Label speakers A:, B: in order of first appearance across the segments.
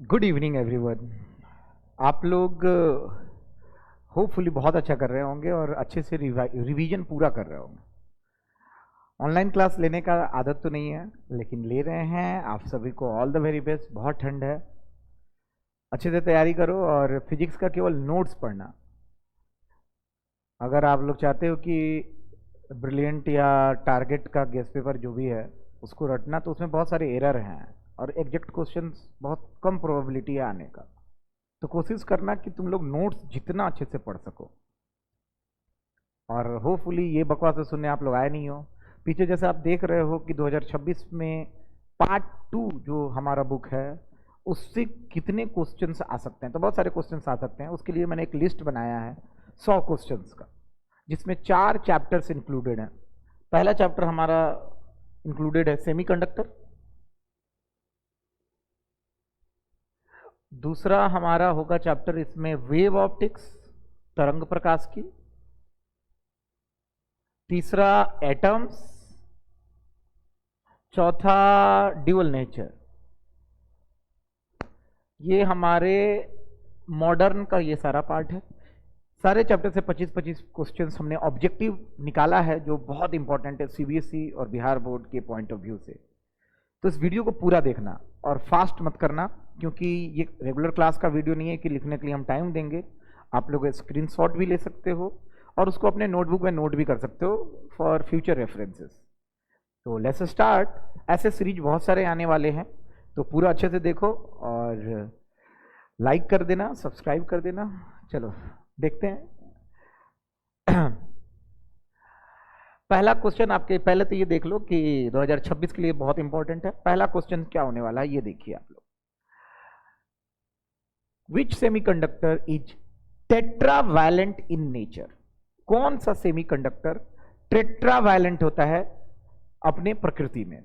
A: Good evening everyone. आप लोग hopefully बहुत अच्छा कर रहे होंगे और अच्छे से रिवीजन पूरा कर रहे होंगे। ऑनलाइन क्लास लेने का आदत तो नहीं है, लेकिन ले रहे हैं। आप सभी को ऑल द वेरी बेस्ट। बहुत ठंड है, अच्छे से तैयारी करो। और फिजिक्स का केवल नोट्स पढ़ना। अगर आप लोग चाहते हो कि ब्रिलियंट या टारगेट का गेस पेपर जो भी है उसको रटना, तो उसमें बहुत सारे एरर हैं और एग्जैक्ट क्वेश्चंस बहुत कम प्रोबेबिलिटी है आने का। तो कोशिश करना कि तुम लोग नोट्स जितना अच्छे से पढ़ सको। और होपफुली ये बकवास से सुनने आप लोग आए नहीं हो। पीछे जैसे आप देख रहे हो कि 2026 में पार्ट 2 जो हमारा बुक है उससे कितने क्वेश्चंस आ सकते हैं, तो बहुत सारे क्वेश्चंस आ सकते हैं। उसके लिए मैंने एक लिस्ट बनाया है 100 क्वेश्चंस का, जिसमें 4 चैप्टर्स इंक्लूडेड हैं। पहला चैप्टर हमारा इंक्लूडेड है सेमीकंडक्टर। दूसरा हमारा होगा चैप्टर इसमें वेव ऑप्टिक्स, तरंग प्रकाश की। तीसरा एटम्स। चौथा ड्यूअल नेचर। ये हमारे मॉडर्न का ये सारा पार्ट है। सारे चैप्टर से 25-25 क्वेश्चंस हमने ऑब्जेक्टिव निकाला है, जो बहुत इंपॉर्टेंट है सीबीएसई और बिहार बोर्ड के पॉइंट ऑफ व्यू से। तो इस वीडियो को पूरा देखना और फास्ट मत करना, क्योंकि ये रेगुलर क्लास का वीडियो नहीं है कि लिखने के लिए हम टाइम देंगे। आप लोग स्क्रीनशॉट भी ले सकते हो और उसको अपने नोटबुक में नोट भी कर सकते हो फॉर फ्यूचर रेफरेंसेस। तो लेट्स स्टार्ट। ऐसे सीरीज बहुत सारे आने वाले हैं, तो पूरा अच्छे से देखो और लाइक कर देना, सब्सक्राइब कर देना। चलो देखते हैं। पहला क्वेश्चन आपके पहले तो ये देख लो कि 2026 के लिए बहुत इंपॉर्टेंट है। पहला क्वेश्चन क्या होने वाला है ये देखिए आप लोग। Which semiconductor is tetravalent in nature? कौन सा सेमीकंडक्टर टेट्रावैलेंट होता है अपने प्रकृति में?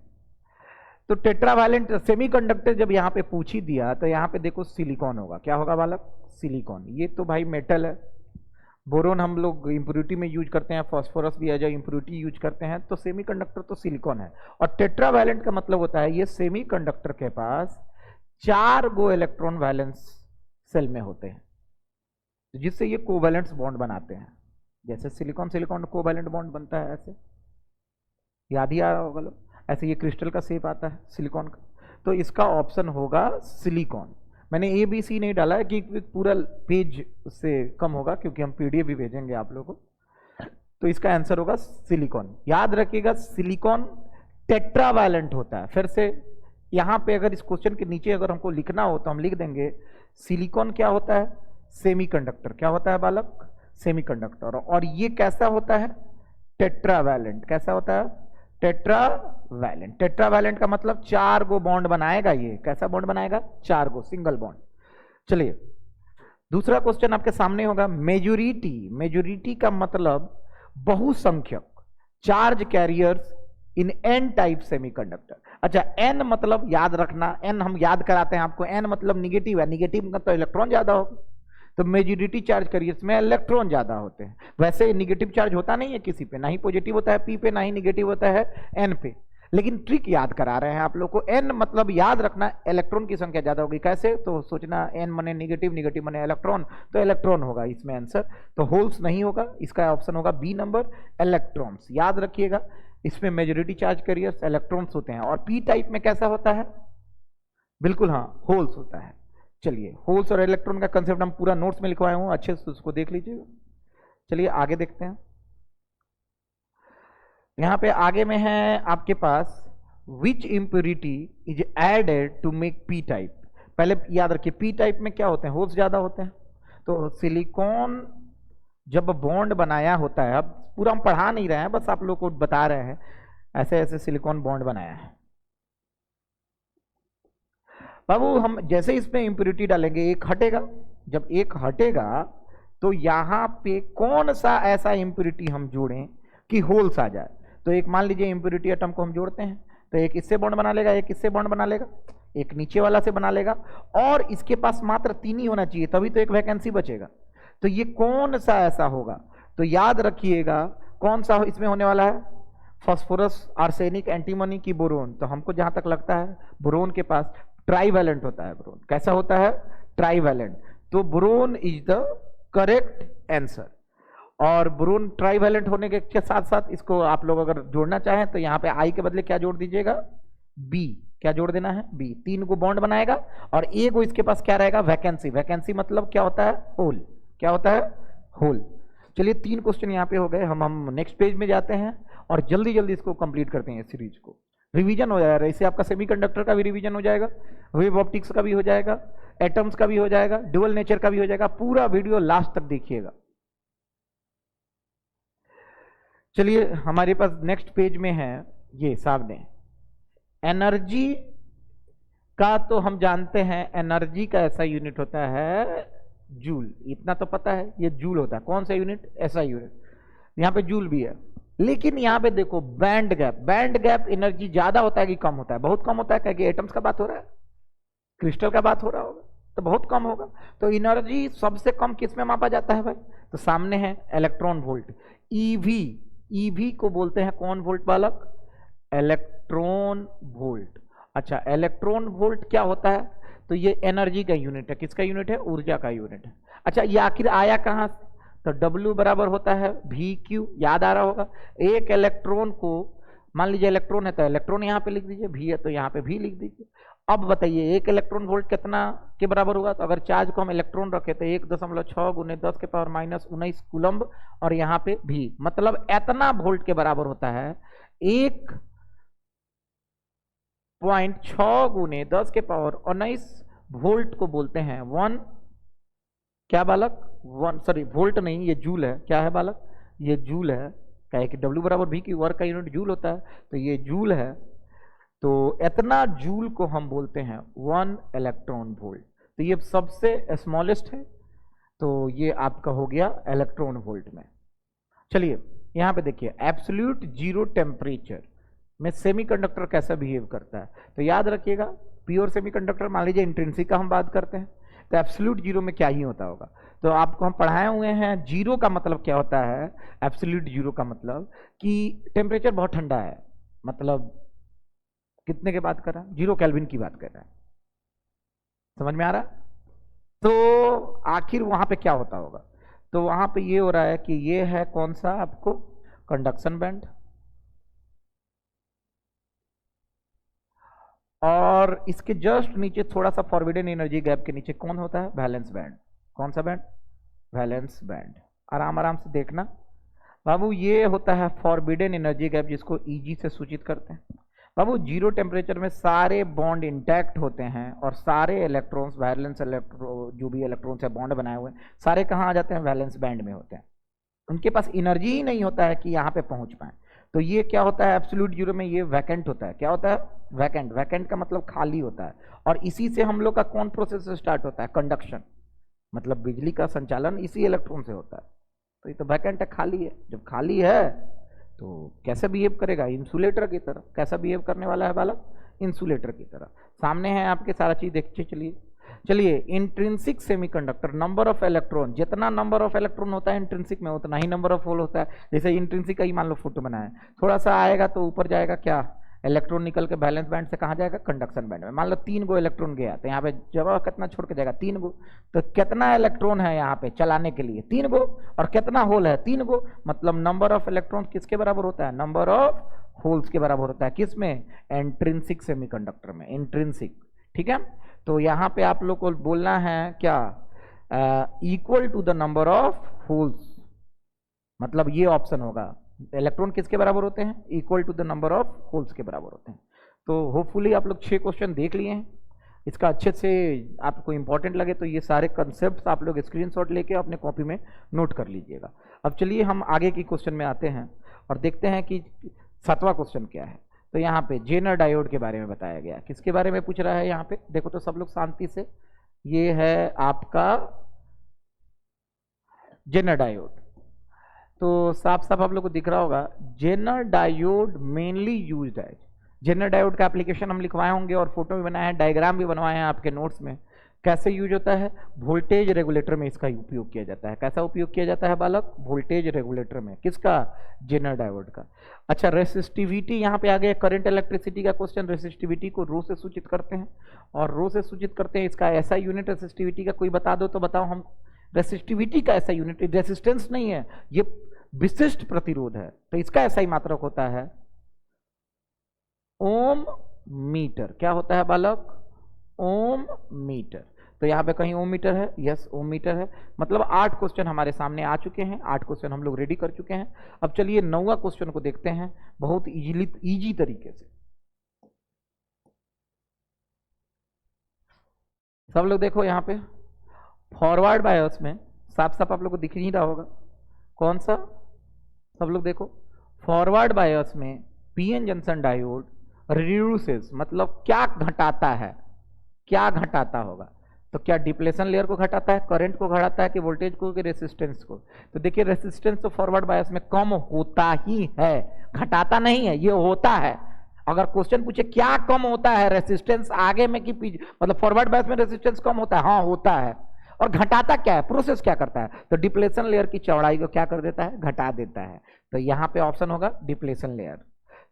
A: तो टेट्रावैलेंट सेमीकंडक्टर जब यहां पे पूछ ही दिया तो यहां पे देखो सिलिकॉन होगा। क्या होगा बालक? सिलिकॉन। ये तो भाई मेटल है। बोरोन हम लोग इंप्योरिटी में यूज करते हैं, फास्फोरस भी एज इंप्योरिटी यूज करते हैं। तो सेमीकंडक्टर तो सिलिकॉन है। और टेट्रावैलेंट का मतलब होता है ये सेमीकंडक्टर के पास 4 गो इलेक्ट्रॉन वैलेंस सेल में होते हैं, जिससे ये कोवैलेंट बॉन्ड बनाते हैं। जैसे सिलिकॉन सिलिकॉन कोवैलेंट बॉन्ड बनता है, ऐसे याद ही आ रहा होगा लोग। ऐसे ये क्रिस्टल का शेप आता है सिलिकॉन का। तो इसका ऑप्शन होगा सिलिकॉन। मैंने ए बी सी नहीं डाला है कि पूरा पेज से कम होगा, क्योंकि हम पीडीएफ भी भेजेंगे आप लोगों को। तो इसका आंसर होगा सिलिकॉन। याद रखिएगा सिलिकॉन टेट्रावैलेंट होता है। फिर से यहां पे अगर इस क्वेश्चन के नीचे अगर हमको लिखना हो तो हम लिख देंगे सिलिकॉन क्या होता है? सेमीकंडक्टर। क्या होता है बालक? सेमीकंडक्टर। और ये कैसा होता है? टेट्रावैलेंट। कैसा होता है? टेट्रावैलेंट। टेट्रावैलेंट का मतलब 4 गो बॉन्ड बनाएगा। ये कैसा बॉन्ड बनाएगा? 4 गो, सिंगल बॉन्ड। चलिए दूसरा क्वेश्चन आपके सामने होगा। मेजोरिटी। मेजोरिटी का मतलब बहुसंख्यक, charge carriers in an type semiconductor. अच्छा, एन मतलब याद रखना, एन हम याद कराते हैं आपको। एन मतलब निगेटिव है, निगेटिव का तो इलेक्ट्रॉन ज्यादा होगा। तो मेजोरिटी चार्ज कैरियर्स में इलेक्ट्रॉन ज्यादा होते हैं। वैसे नेगेटिव चार्ज होता नहीं है किसी पे, ना ही पॉजिटिव होता है पी पे, ना ही नेगेटिव होता है एन पे। लेकिन ट्रिक याद करा रहे हैं आप लोग को। एन मतलब याद रखना इलेक्ट्रॉन की संख्या ज्यादा होगी। कैसे? तो सोचना एन मने निगेटिव, निगेटिव मने इलेक्ट्रॉन, तो इलेक्ट्रॉन होगा इसमें आंसर। तो होल्स नहीं होगा, इसका ऑप्शन होगा बी नंबर, इलेक्ट्रॉन्स। याद रखिएगा इसमें मेजोरिटी चार्ज कैरियर्स इलेक्ट्रॉन्स होते हैं। और पी टाइप में कैसा होता है? बिल्कुल हाँ, होल्स होता है। चलिए होल्स और इलेक्ट्रॉन का कंसेप्ट हम पूरा नोट्स में लिखवाया हूं, अच्छे से उसको देख लीजिए। चलिए आगे देखते हैं। यहां पे आगे में है आपके पास which impurity is added to make P type. पहले याद रखिए पी टाइप में क्या होते हैं? होल्स ज्यादा होते हैं। तो सिलिकॉन जब बॉन्ड बनाया होता है, अब पूरा हम पढ़ा नहीं रहे हैं, बस आप लोग को बता रहे हैं ऐसे ऐसे सिलिकॉन बॉन्ड बनाया है। बाबू हम जैसे इसमें इंप्योरिटी डालेंगे एक हटेगा। जब एक हटेगा तो यहां पे कौन सा ऐसा इंप्योरिटी हम जोड़ें कि होल्स आ जाए? तो एक मान लीजिए इंप्योरिटी एटम को हम जोड़ते हैं, तो एक इससे बॉन्ड बना लेगा, एक इससे बॉन्ड बना लेगा, एक नीचे वाला से बना लेगा, और इसके पास मात्र 3 ही होना चाहिए, तभी तो एक वैकेंसी बचेगा। तो ये कौन सा ऐसा होगा? तो याद रखिएगा कौन सा इसमें होने वाला है? फास्फोरस, आर्सेनिक, एंटीमनी की बोरोन। तो हमको जहां तक लगता है बोरोन के पास ट्राईवैलेंट होता है बोरोन। कैसा होता है? ट्राईवैलेंट। तो boron is the correct answer. और बोरोन ट्राईवैलेंट होने के साथ साथ इसको आप लोग अगर जोड़ना चाहें तो यहाँ पे आई के बदले क्या जोड़ दीजिएगा? बी। क्या जोड़ देना है? बी। 3 को बॉन्ड बनाएगा और एक को इसके पास क्या रहेगा? वैकेंसी। वैकेंसी मतलब क्या होता है? होल। क्या होता है? होल। चलिए 3 क्वेश्चन यहाँ पे हो गए। हम नेक्स्ट पेज में जाते हैं और जल्दी जल्दी इसको कंप्लीट करते हैं। सीरीज को रिवीजन हो जाएगा, इससे आपका सेमीकंडक्टर का भी रिवीजन हो जाएगा, वेव ऑप्टिक्स का भी हो जाएगा, एटम्स का भी हो जाएगा, ड्यूअल नेचर का भी हो जाएगा। पूरा वीडियो लास्ट तक देखिएगा। चलिए हमारे पास नेक्स्ट पेज में है ये सामने एनर्जी का। तो हम जानते हैं एनर्जी का ऐसा यूनिट होता है जूल, इतना तो पता है, ये जूल होता है। कौन सा यूनिट? ऐसा यूनिट। यहां पे जूल भी है, लेकिन यहां पे देखो band gap. Band gap energy ज्यादा होता है कि कम होता है? बहुत कम होता है, क्योंकि एटम्स का बात हो रहा है, क्रिस्टल का बात हो रहा होगा, तो बहुत कम होगा। तो एनर्जी सबसे कम किस में मापा जाता है भाई? तो सामने है इलेक्ट्रॉन वोल्ट, ईवी। ईवी को बोलते हैं कौन वोल्ट बालक? Electron volt. अच्छा, इलेक्ट्रॉन वोल्ट क्या होता है? तो ये एनर्जी का यूनिट है। किसका यूनिट है? ऊर्जा का यूनिट है। अच्छा, ये आखिर आया कहां से? तो W बराबर होता है VQ। याद आ रहा होगा। एक इलेक्ट्रॉन को, मान लीजिए इलेक्ट्रॉन है तो इलेक्ट्रॉन यहां पे लिख दीजिए, V है तो यहां पे V लिख दीजिए। अब बताइए एक इलेक्ट्रॉन वोल्ट कितना के बराबर होगा? तो अगर चार्ज को हम इलेक्ट्रॉन रखे तो 1.6 गुने 10 के पावर -19 कूलम्ब, और यहाँ पे भी मतलब इतना वोल्ट के बराबर होता है। 1.6 गुने 10 के पावर 19 वोल्ट को बोलते हैं 1। क्या बालक? 1, सॉरी वोल्ट नहीं, ये जूल है। क्या है बालक? ये जूल है। क्या है कि W बराबर V की वर्क का यूनिट जूल होता है, तो ये जूल है। तो इतना जूल को हम बोलते हैं 1 इलेक्ट्रॉन वोल्ट। तो ये सबसे स्मॉलेस्ट है, तो ये आपका हो गया इलेक्ट्रॉन वोल्ट में। चलिए यहाँ पे देखिए एब्सोल्यूट जीरो टेम्परेचर में सेमीकंडक्टर कैसा बिहेव करता है। तो याद रखिएगा प्योर सेमीकंडक्टर, मान लीजिए इंट्रिंसिक का हम बात करते हैं, तो एब्सोल्यूट जीरो में क्या ही होता होगा। तो आपको हम पढ़ाए हुए हैं जीरो का मतलब क्या होता है। एब्सोल्यूट जीरो का मतलब कि टेम्परेचर बहुत ठंडा है, मतलब कितने की बात कर रहा है? 0 केल्विन की बात कर रहा है। समझ में आ रहा है? तो आखिर वहां पे क्या होता होगा? तो वहां पे ये हो रहा है कि ये है कौन सा आपको? Conduction band. और इसके जस्ट नीचे थोड़ा सा फॉरबिडन एनर्जी गैप के नीचे कौन होता है? Valence band. कौन सा बैंड? Valence band. आराम आराम से देखना बाबू, ये होता है फॉरबिडन एनर्जी गैप, जिसको ईजी से सूचित करते हैं। बाबू जीरो टेम्परेचर में सारे बॉन्ड इंटैक्ट होते हैं और सारे इलेक्ट्रॉन्स, वैलेंस जो भी इलेक्ट्रॉन्स है बॉन्ड बनाए हुए, सारे कहाँ आ जाते हैं? वैलेंस बैंड में होते हैं। उनके पास एनर्जी ही नहीं होता है कि यहाँ पे पहुंच पाए। तो ये क्या होता है? एब्सोल्यूट जीरो में ये वैकेंट होता है। क्या होता है? वैकेंट। वैकेंट का मतलब खाली होता है। और इसी से हम लोग का कौन प्रोसेस स्टार्ट होता है? कंडक्शन। मतलब बिजली का संचालन इसी इलेक्ट्रॉन से होता है। तो ये तो वैकेंट है, खाली है। जब खाली है तो कैसे बिहेव करेगा? इंसुलेटर की तरह। कैसा बिहेव करने वाला है बालक? इंसुलेटर की तरह। सामने है आपके सारा चीज देखिए। चलिए intrinsic semiconductor, number of electron, जितना नंबर ऑफ इलेक्ट्रॉन होता है इंट्रिंसिक में उतना ही नंबर ऑफ होल होता है। जैसे इंट्रिंसिक का ही मान लो फोटो बनाया, थोड़ा सा आएगा तो ऊपर जाएगा क्या? इलेक्ट्रॉन निकल के बैलेंस बैंड से कहाँ जाएगा? कंडक्शन बैंड में। मान लो 3 गो इलेक्ट्रॉन गया तो यहाँ पे जगह कितना छोड़ के जाएगा? 3 गो। तो कितना इलेक्ट्रॉन है यहाँ पे चलाने के लिए? 3 गो। और कितना होल है? 3 गो। मतलब नंबर ऑफ इलेक्ट्रॉन किसके बराबर होता है? नंबर ऑफ होल्स के बराबर होता है। किस में? इंट्रिंसिक सेमीकंडक्टर में। इंट्रिंसिक, ठीक है। तो यहाँ पे आप लोग को बोलना है क्या? Equal to the number of holes. मतलब ये ऑप्शन होगा। इलेक्ट्रॉन किसके बराबर होते हैं? Equal to the number of holes के बराबर होते हैं। तो होपफुली आप लोग 6 क्वेश्चन देख लिए हैं। इसका अच्छे से आपको इंपॉर्टेंट लगे तो ये सारे कंसेप्ट आप लोग स्क्रीनशॉट लेके अपने कॉपी में नोट कर लीजिएगा। अब चलिए हम आगे की क्वेश्चन में आते हैं और देखते हैं कि 7वां क्वेश्चन क्या है। तो यहाँ पे जेनर डायोड के बारे में बताया गया। किसके बारे में पूछ रहा है यहाँ पे? देखो तो सब लोग शांति से। ये है आपका जेनर डायोड। तो साफ साफ आप लोग को दिख रहा होगा जेनर डायोड मेनली यूज्ड है। जेनर डायोड का एप्लीकेशन हम लिखवाए होंगे और फोटो भी बनाए हैं, डायग्राम भी बनवाए हैं आपके नोट्स में। कैसे यूज होता है? वोल्टेज रेगुलेटर में इसका उपयोग किया जाता है। कैसा उपयोग किया जाता है बालक? वोल्टेज रेगुलेटर में। किसका? जेनर डायोड का। अच्छा, रेसिस्टिविटी यहाँ पे आ गया, करंट इलेक्ट्रिसिटी का क्वेश्चन। रेसिस्टिविटी को रो से सूचित करते हैं, और रो से सूचित करते हैं। इसका ऐसा यूनिट रेसिस्टिविटी का कोई बता दो तो बताओ हम। रेसिस्टिविटी का ऐसा यूनिट, रेसिस्टेंस नहीं है ये, विशिष्ट प्रतिरोध है, तो इसका ऐसा ही मात्रक होता है ओम मीटर। क्या होता है बालक? ओम मीटर। तो यहाँ पे कहीं ओम मीटर है? यस, ओम मीटर है। मतलब 8 क्वेश्चन हमारे सामने आ चुके हैं, 8 क्वेश्चन हम लोग रेडी कर चुके हैं। अब चलिए 9वां क्वेश्चन को देखते हैं बहुत इजी तरीके से। सब लोग देखो यहाँ पे फॉरवर्ड बायस में साफ साफ आप लोग को दिख नहीं रहा होगा कौन सा। सब लोग देखो, फॉरवर्ड बायस में पीएन जंक्शन डायोड रिड्यूसेस, मतलब क्या घटाता है? क्या घटाता होगा? तो क्या डिप्लेशन लेयर को घटाता है, करंट को घटाता है, कि वोल्टेज को, कि रेसिस्टेंस को? तो देखिए रेसिस्टेंस तो फॉरवर्ड बायस में कम होता ही है, घटाता नहीं है, ये होता है। अगर क्वेश्चन पूछे क्या कम होता है, रेसिस्टेंस आगे में कि पीछे, मतलब फॉरवर्ड बायस में रेसिस्टेंस कम होता है, हाँ होता है। और घटाता क्या है, प्रोसेस क्या करता है? तो डिप्लेशन लेयर की चौड़ाई को क्या कर देता है? घटा देता है। तो यहाँ पे ऑप्शन होगा डिप्लेशन लेयर।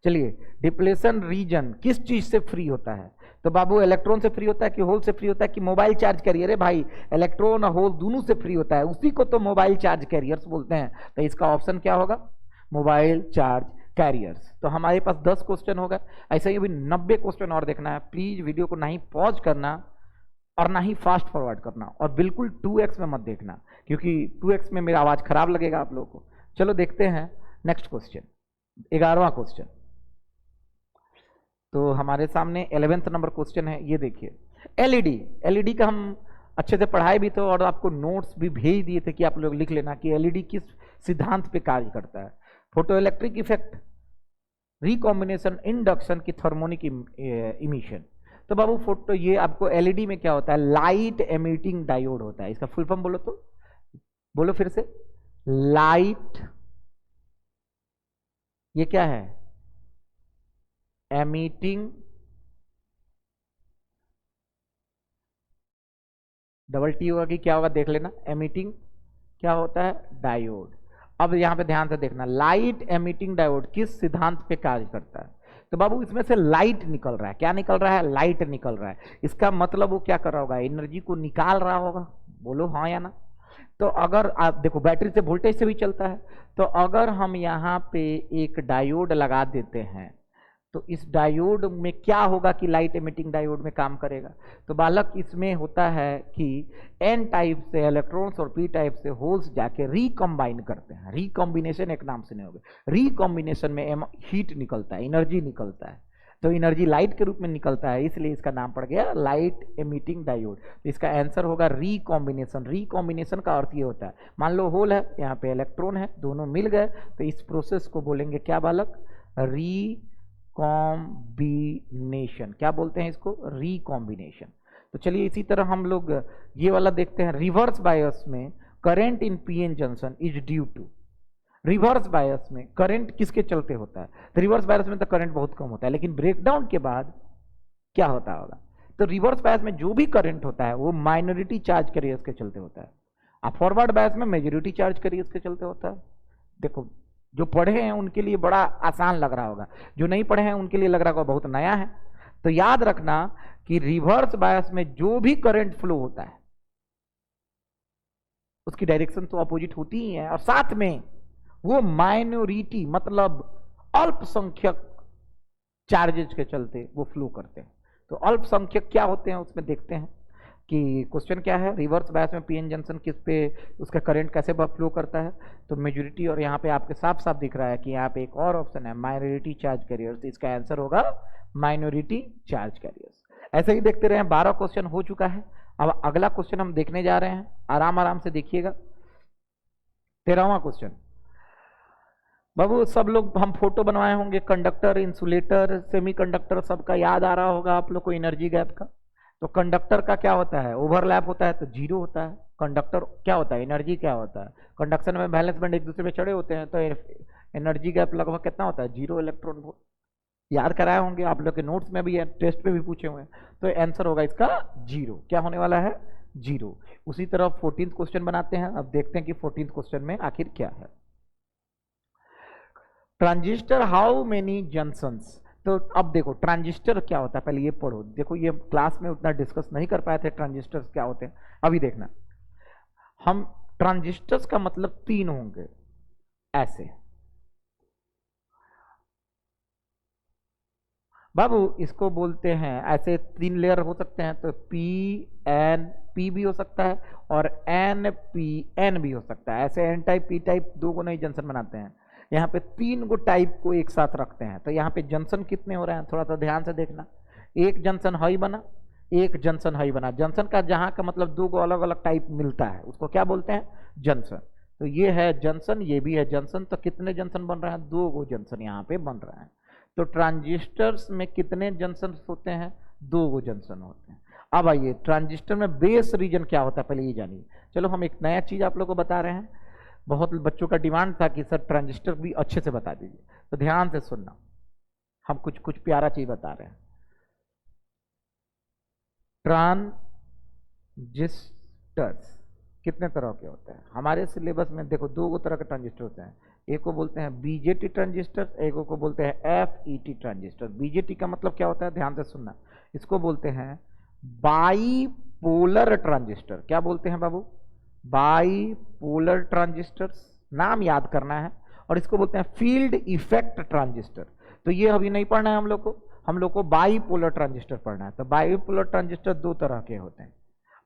A: चलिए, डिप्लेशन रीजन किस चीज से फ्री होता है? तो बाबू इलेक्ट्रॉन से फ्री होता है, कि होल से फ्री होता है, कि मोबाइल चार्ज कैरियर? है भाई, इलेक्ट्रॉन और होल दोनों से फ्री होता है, उसी को तो मोबाइल चार्ज कैरियर्स बोलते हैं। तो इसका ऑप्शन क्या होगा? Mobile charge carriers. तो हमारे पास 10 क्वेश्चन होगा। ऐसे ही अभी 90 क्वेश्चन और देखना है। प्लीज वीडियो को ना ही पॉज करना और ना ही फास्ट फॉरवर्ड करना, और बिल्कुल 2x में मत देखना, क्योंकि 2x में मेरा आवाज खराब लगेगा आप लोगों को। चलो देखते हैं नेक्स्ट क्वेश्चन, 11वां क्वेश्चन। तो हमारे सामने 11th नंबर क्वेश्चन है, ये देखिए। एलईडी का हम अच्छे से पढ़ाए भी थे और आपको नोट्स भी भेज दिए थे कि आप लोग लिख लेना कि एलईडी किस सिद्धांत पे कार्य करता है। Photo electric effect, recombination, induction की थर्मोनिक इमिशन। तो बाबू फोटो, ये आपको एलईडी में क्या होता है? लाइट एमिटिंग डायोड होता है। इसका फुल फॉर्म बोलो तो, बोलो फिर से। लाइट, ये क्या है? एमिटिंग, डबल टी होगा कि क्या होगा देख लेना। एमिटिंग क्या होता है? डायोड। अब यहां पे ध्यान से देखना, लाइट एमिटिंग डायोड किस सिद्धांत पे कार्य करता है? तो बाबू इसमें से लाइट निकल रहा है। क्या निकल रहा है? लाइट निकल रहा है। इसका मतलब वो क्या कर रहा होगा? एनर्जी को निकाल रहा होगा। बोलो हाँ या ना। तो अगर आप देखो, बैटरी से वोल्टेज से भी चलता है, तो अगर हम यहाँ पे एक डायोड लगा देते हैं तो इस डायोड में क्या होगा कि लाइट एमिटिंग डायोड में काम करेगा? तो बालक इसमें होता है कि एन टाइप से इलेक्ट्रॉन्स और पी टाइप से होल्स जाके रिकम्बाइन करते हैं। रिकॉम्बिनेशन एक नाम से नहीं होगा, रिकॉम्बिनेशन में हीट निकलता है, एनर्जी निकलता है। तो एनर्जी लाइट के रूप में निकलता है, इसलिए इसका नाम पड़ गया लाइट एमिटिंग डायोड। तो इसका आंसर होगा रिकॉम्बिनेशन। रिकॉम्बिनेशन का अर्थ ये होता है, मान लो होल है, यहाँ पे इलेक्ट्रॉन है, दोनों मिल गए, तो इस प्रोसेस को बोलेंगे क्या बालक? रिकॉम्बिनेशन। क्या बोलते हैं इसको? रिकॉम्बिनेशन। तो चलिए इसी तरह हम लोग ये वाला देखते हैं। रिवर्स बायस में current in PN junction is due to, reverse bias में करंट किसके चलते होता है? तो रिवर्स बायस में तो करंट बहुत कम होता है, लेकिन ब्रेकडाउन के बाद क्या होता होगा? तो रिवर्स बायस में जो भी करंट होता है वो माइनॉरिटी चार्ज कैरियर्स के चलते होता है, और फॉरवर्ड बायस में मेजॉरिटी चार्ज कैरियर्स के चलते होता है। देखो, जो पढ़े हैं उनके लिए बड़ा आसान लग रहा होगा, जो नहीं पढ़े हैं उनके लिए लग रहा होगा बहुत नया है। तो याद रखना कि रिवर्स बायस में जो भी करंट फ्लो होता है उसकी डायरेक्शन तो अपोजिट होती ही है, और साथ में वो माइनॉरिटी मतलब अल्पसंख्यक चार्जेज के चलते वो फ्लो करते हैं। तो अल्पसंख्यक क्या होते हैं उसमें देखते हैं कि क्वेश्चन क्या है। रिवर्स बायस में पीएन जंक्शन किस पे, उसका करंट कैसे फ्लो करता है? तो मेजॉरिटी, और यहाँ पे आपके साफ साफ दिख रहा है कि यहाँ पे एक और ऑप्शन है माइनॉरिटी चार्ज कैरियर्स। इसका आंसर होगा माइनॉरिटी चार्ज कैरियर्स। ऐसे ही देखते रहे, 12 क्वेश्चन हो चुका है। अब अगला क्वेश्चन हम देखने जा रहे हैं, आराम आराम से देखिएगा। 13वां क्वेश्चन। बाबू सब लोग हम फोटो बनवाए होंगे, कंडक्टर, इंसुलेटर, सेमीकंडक्टर, सबका याद आ रहा होगा आप लोग को एनर्जी गैप का। तो कंडक्टर का क्या होता है? ओवरलैप होता है तो जीरो होता है। कंडक्टर क्या होता है? एनर्जी क्या होता है? कंडक्शन में वैलेंस बैंड एक दूसरे पे चढ़े होते हैं, तो एनर्जी गैप लगभग कितना होता है? 0 इलेक्ट्रॉन वोल्ट। याद कराए होंगे आप लोग के नोट्स में भी है, टेस्ट पे भी पूछे हुए हैं। तो आंसर होगा इसका 0। क्या होने वाला है? 0। उसी तरह 14th क्वेश्चन बनाते हैं। अब देखते हैं कि 14th क्वेश्चन में आखिर क्या है। Transistor how many junctions. तो अब देखो ट्रांजिस्टर क्या होता है, पहले ये पढ़ो। देखो ये क्लास में उतना डिस्कस नहीं कर पाए थे ट्रांजिस्टर क्या होते हैं। अभी देखना, हम ट्रांजिस्टर्स का मतलब 3 होंगे ऐसे। बाबू इसको बोलते हैं ऐसे 3 लेयर हो सकते हैं, तो पी एन पी भी हो सकता है और एन पी एन भी हो सकता है। ऐसे एन टाइप पी टाइप 2 को नहीं जंक्शन बनाते हैं, यहाँ पे 3 गो टाइप को एक साथ रखते हैं। तो यहाँ पे जंक्शन कितने हो रहे हैं थोड़ा सा ध्यान से देखना। एक जंक्शन हाई बना, एक जंक्शन हाई बना। जंक्शन का जहाँ का मतलब 2 गो अलग अलग टाइप मिलता है उसको क्या बोलते हैं? जंक्शन। तो ये है जंक्शन, ये भी है जंक्शन। तो कितने जंक्शन बन रहे हैं? 2 गो जंक्शन यहाँ पे बन रहे हैं। तो ट्रांजिस्टर्स में कितने जंक्शन होते हैं? 2 गो जंक्शन होते हैं। अब आइए ट्रांजिस्टर में बेस रीजन क्या होता है पहले ये जानिए। चलो हम एक नया चीज आप लोग को बता रहे हैं। बहुत बच्चों का डिमांड था कि सर ट्रांजिस्टर भी अच्छे से बता दीजिए, तो ध्यान से सुनना, हम कुछ कुछ प्यारा चीज बता रहे हैं। ट्रांजिस्टर्स कितने तरह के होते हैं हमारे सिलेबस में? देखो 2 तरह के ट्रांजिस्टर होते हैं। एक को बोलते हैं बीजेटी ट्रांजिस्टर, एक को बोलते हैं एफईटी ट्रांजिस्टर। बीजेटी का मतलब क्या होता है? ध्यान से सुनना। इसको बोलते हैं बाईपोलर ट्रांजिस्टर। क्या बोलते हैं बाबू? बाईपोलर ट्रांजिस्टर्स, नाम याद करना है। और इसको बोलते हैं फील्ड इफेक्ट ट्रांजिस्टर। तो ये अभी नहीं पढ़ना है हम लोग को बाईपोलर ट्रांजिस्टर पढ़ना है। तो बाईपोलर ट्रांजिस्टर 2 तरह के होते हैं।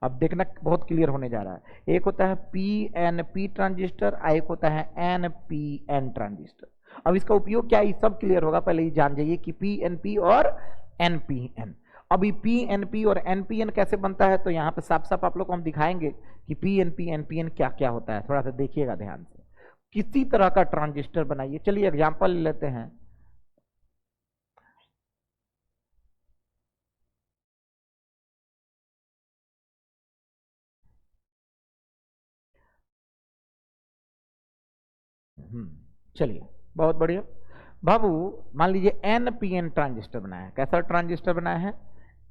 A: अब देखना बहुत क्लियर होने जा रहा है। एक होता है पीएनपी ट्रांजिस्टर, एक होता है एनपीएन ट्रांजिस्टर। अब इसका उपयोग क्या है ये सब क्लियर होगा, पहले ये जान जाइए कि पीएनपी और एनपीएन। अभी पीएनपी और एनपीएन कैसे बनता है, तो यहाँ पे साफ साफ आप लोग को हम दिखाएंगे कि पीएनपी एनपीएन क्या क्या होता है। थोड़ा सा देखिएगा ध्यान से। किसी तरह का ट्रांजिस्टर बनाइए। चलिए एग्जाम्पल लेते हैं। चलिए बहुत बढ़िया बाबू, मान लीजिए एनपीएन ट्रांजिस्टर बनाया है। कैसा ट्रांजिस्टर बनाया है?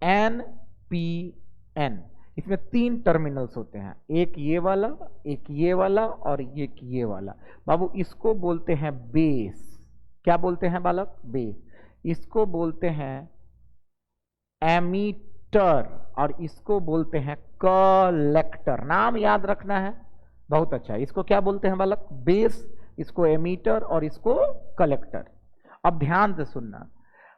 A: एनपीएन। इसमें 3 टर्मिनल्स होते हैं, एक ये वाला, एक ये वाला और एक ये वाला। बाबू इसको बोलते हैं बेस। क्या बोलते हैं बालक? बेस। इसको बोलते हैं एमीटर और इसको बोलते हैं कलेक्टर। नाम याद रखना है, बहुत अच्छा। इसको क्या बोलते हैं बालक? बेस, इसको एमीटर और इसको कलेक्टर। अब ध्यान से सुनना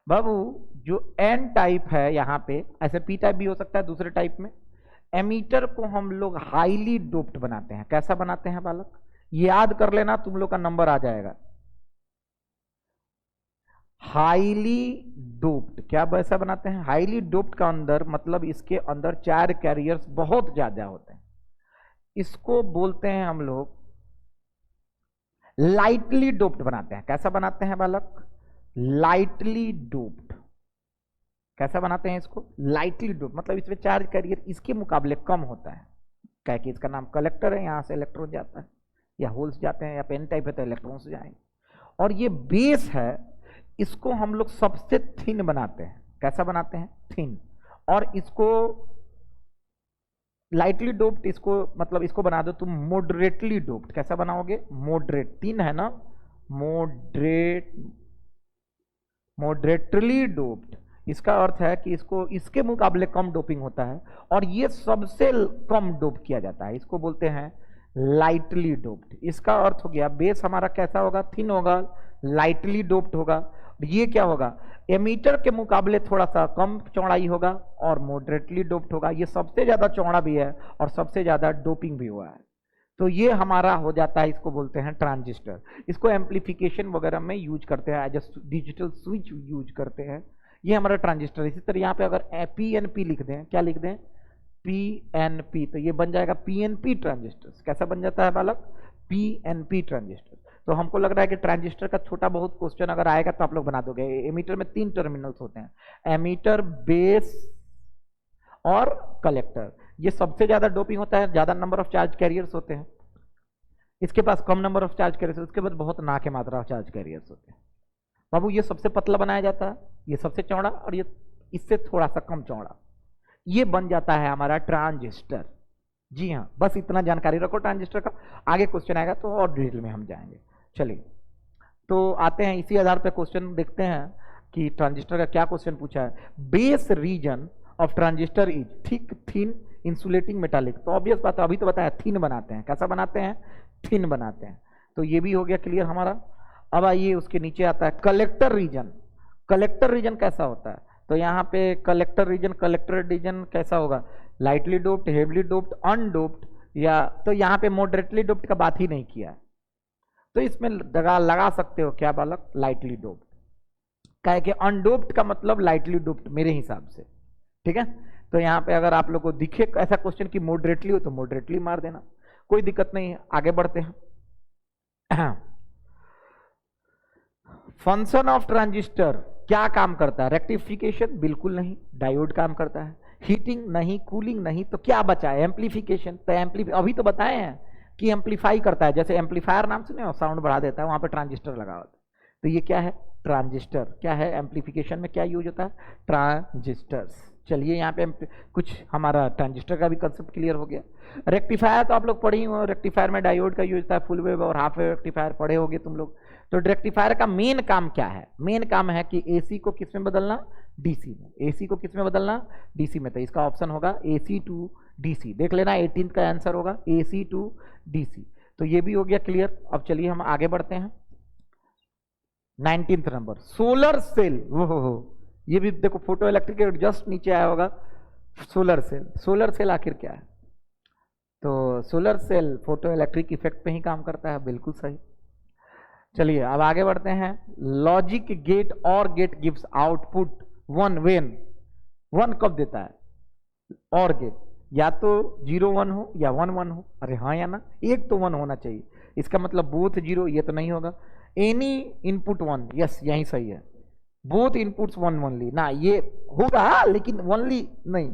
A: बाबू, जो एन टाइप है यहाँ पे, ऐसे पी टाइप भी हो सकता है दूसरे टाइप में। एमीटर को हम लोग हाईली डोप्ड बनाते हैं। कैसा बनाते हैं बालक? याद कर लेना, तुम लोग का नंबर आ जाएगा। Highly doped. क्या वैसा बनाते हैं? हाईली डोप्ड का अंदर मतलब इसके अंदर 4 कैरियर्स बहुत ज्यादा होते हैं। इसको बोलते हैं हम लोग लाइटली डोप्ड बनाते हैं। कैसा बनाते हैं बालक? Lightly doped. कैसा बनाते हैं इसको? लाइटली डोप्ड, मतलब इसमें 4 कैरियर इसके मुकाबले कम होता है। क्या कि इसका नाम कलेक्टर है, यहां से इलेक्ट्रॉन जाता है या होल्स जाते हैं, या पेन टाइप है तो इलेक्ट्रॉन्स जाएंगे। और ये बेस है, इसको हम लोग सबसे थिन बनाते हैं। कैसा बनाते हैं? थिन। और इसको लाइटली डोप्ड, इसको मतलब इसको बना दो तुम मॉडरेटली डोप्ड। कैसा बनाओगे? मॉडरेट। 3 है ना, मॉडरेटली डोप्ड। इसका अर्थ है कि इसको इसके मुकाबले कम डोपिंग होता है और ये सबसे कम डोप किया जाता है। इसको बोलते हैं लाइटली डोप्ड। इसका अर्थ हो गया बेस हमारा कैसा होगा? थिन होगा, लाइटली डोप्ड होगा। ये क्या होगा? एमीटर के मुकाबले थोड़ा सा कम चौड़ाई होगा और मॉडरेटली डोप्ड होगा। ये सबसे ज्यादा चौड़ा भी है और सबसे ज्यादा डोपिंग भी हुआ है। तो ये हमारा हो जाता है, इसको बोलते हैं ट्रांजिस्टर। इसको एम्पलीफिकेशन वगैरह में यूज करते हैं, as a digital switch use करते हैं। ये हमारा ट्रांजिस्टर। इसी तरह यहाँ पे अगर पीएनपी लिख दें, क्या लिख दें? पीएनपी, तो ये बन जाएगा पीएनपी ट्रांजिस्टर। कैसा बन जाता है बालक? PNP transistor. तो हमको लग रहा है कि ट्रांजिस्टर का छोटा बहुत क्वेश्चन अगर आएगा तो आप लोग बना दोगे। एमीटर में 3 टर्मिनल्स होते हैं, एमीटर, बेस और कलेक्टर। ये सबसे ज्यादा डोपिंग होता है, ज्यादा नंबर ऑफ चार्ज कैरियर्स होते हैं। इसके पास कम नंबर ऑफ चार्ज कैरियर्स, उसके बाद बहुत ना के मात्रा ऑफ चार्ज कैरियर्स होते हैं। बाबू ये सबसे पतला बनाया जाता है, ये सबसे चौड़ा, और ये इससे थोड़ा सा कम चौड़ा, ये बन जाता है हमारा ट्रांजिस्टर। जी हाँ, बस इतना जानकारी रखो ट्रांजिस्टर का, आगे क्वेश्चन आएगा तो और डिटेल में हम जाएंगे। चलिए तो आते हैं इसी आधार पर क्वेश्चन देखते हैं कि ट्रांजिस्टर का क्या क्वेश्चन पूछा है। Base reason of transistor is thick thin insulating metallic. तो ऑब्वियस बात है, अभी तो बताया थिन बनाते हैं, कैसा बनाते हैं, थिन बनाते हैं। तो ये भी हो गया क्लियर हमारा। अब आइए उसके नीचे आता है कलेक्टर रीजन। कलेक्टर रीजन कैसा होता है, तो यहाँ पे कलेक्टर रीजन कैसा होगा, लाइटली डोप्ड, हेवली डोप्ड, अनडोप्ड, या तो यहाँ पे मॉडरेटली डोप्ड का बात ही नहीं किया है, तो इसमें लगा सकते हो क्या बालक, लाइटली डोप्ड। क्या है कि अनडोप्ड का मतलब लाइटली डोप्ड मेरे हिसाब से, ठीक है। तो यहाँ पे अगर आप लोग को दिखे ऐसा क्वेश्चन कि मॉडरेटली हो तो मॉडरेटली मार देना, कोई दिक्कत नहीं है। आगे बढ़ते हैं। फंक्शन ऑफ ट्रांजिस्टर क्या काम करता है, रेक्टिफिकेशन बिल्कुल नहीं, डायोड काम करता है, हीटिंग नहीं, कूलिंग नहीं, तो क्या बचा है, एम्पलीफिकेशन। तो अभी तो बताए हैं कि एम्पलीफाई करता है, जैसे एम्पलीफायर नाम सुने हो, साउंड बढ़ा देता है, वहां पे ट्रांजिस्टर लगा होता है। तो ये क्या है, ट्रांजिस्टर। क्या है, एम्पलीफिकेशन में क्या यूज होता है, ट्रांजिस्टर्स। चलिए यहाँ पे कुछ हमारा ट्रांजिस्टर का भी कंसेप्ट क्लियर हो गया। रेक्टिफायर तो आप लोग पढ़े ही हो, रेक्टिफायर में डायोड का यूज होता है, फुल वेव और हाफ वेव रेक्टिफायर पढ़े होगे तुम लोग। तो रेक्टिफायर का मेन काम क्या है, मेन काम है कि एसी को किस में बदलना, डीसी में। एसी को किस में बदलना, डीसी में। तो इसका ऑप्शन होगा एसी टू डीसी, देख लेना 18 का आंसर होगा एसी टू डीसी। तो ये भी हो गया क्लियर। अब चलिए हम आगे बढ़ते हैं। 19th number solar cell. हो ये भी देखो, फोटो इलेक्ट्रिक जस्ट नीचे आया होगा सोलर सेल। सोलर सेल आखिर क्या है, तो solar cell photo electric effect पे ही काम करता है, बिल्कुल सही। चलिए अब आगे बढ़ते हैं। Logic gate or gate gives output one when. One कब देता है, और गेट या तो 0 1 हो या 1 1 हो। अरे हाँ या ना, एक तो 1 होना चाहिए, इसका मतलब बोथ 0, ये तो नहीं होगा। एनी इनपुट 1, यस यही सही है। बोथ इनपुट्स 1 ओनली ना, ये होगा लेकिन ओनली नहीं,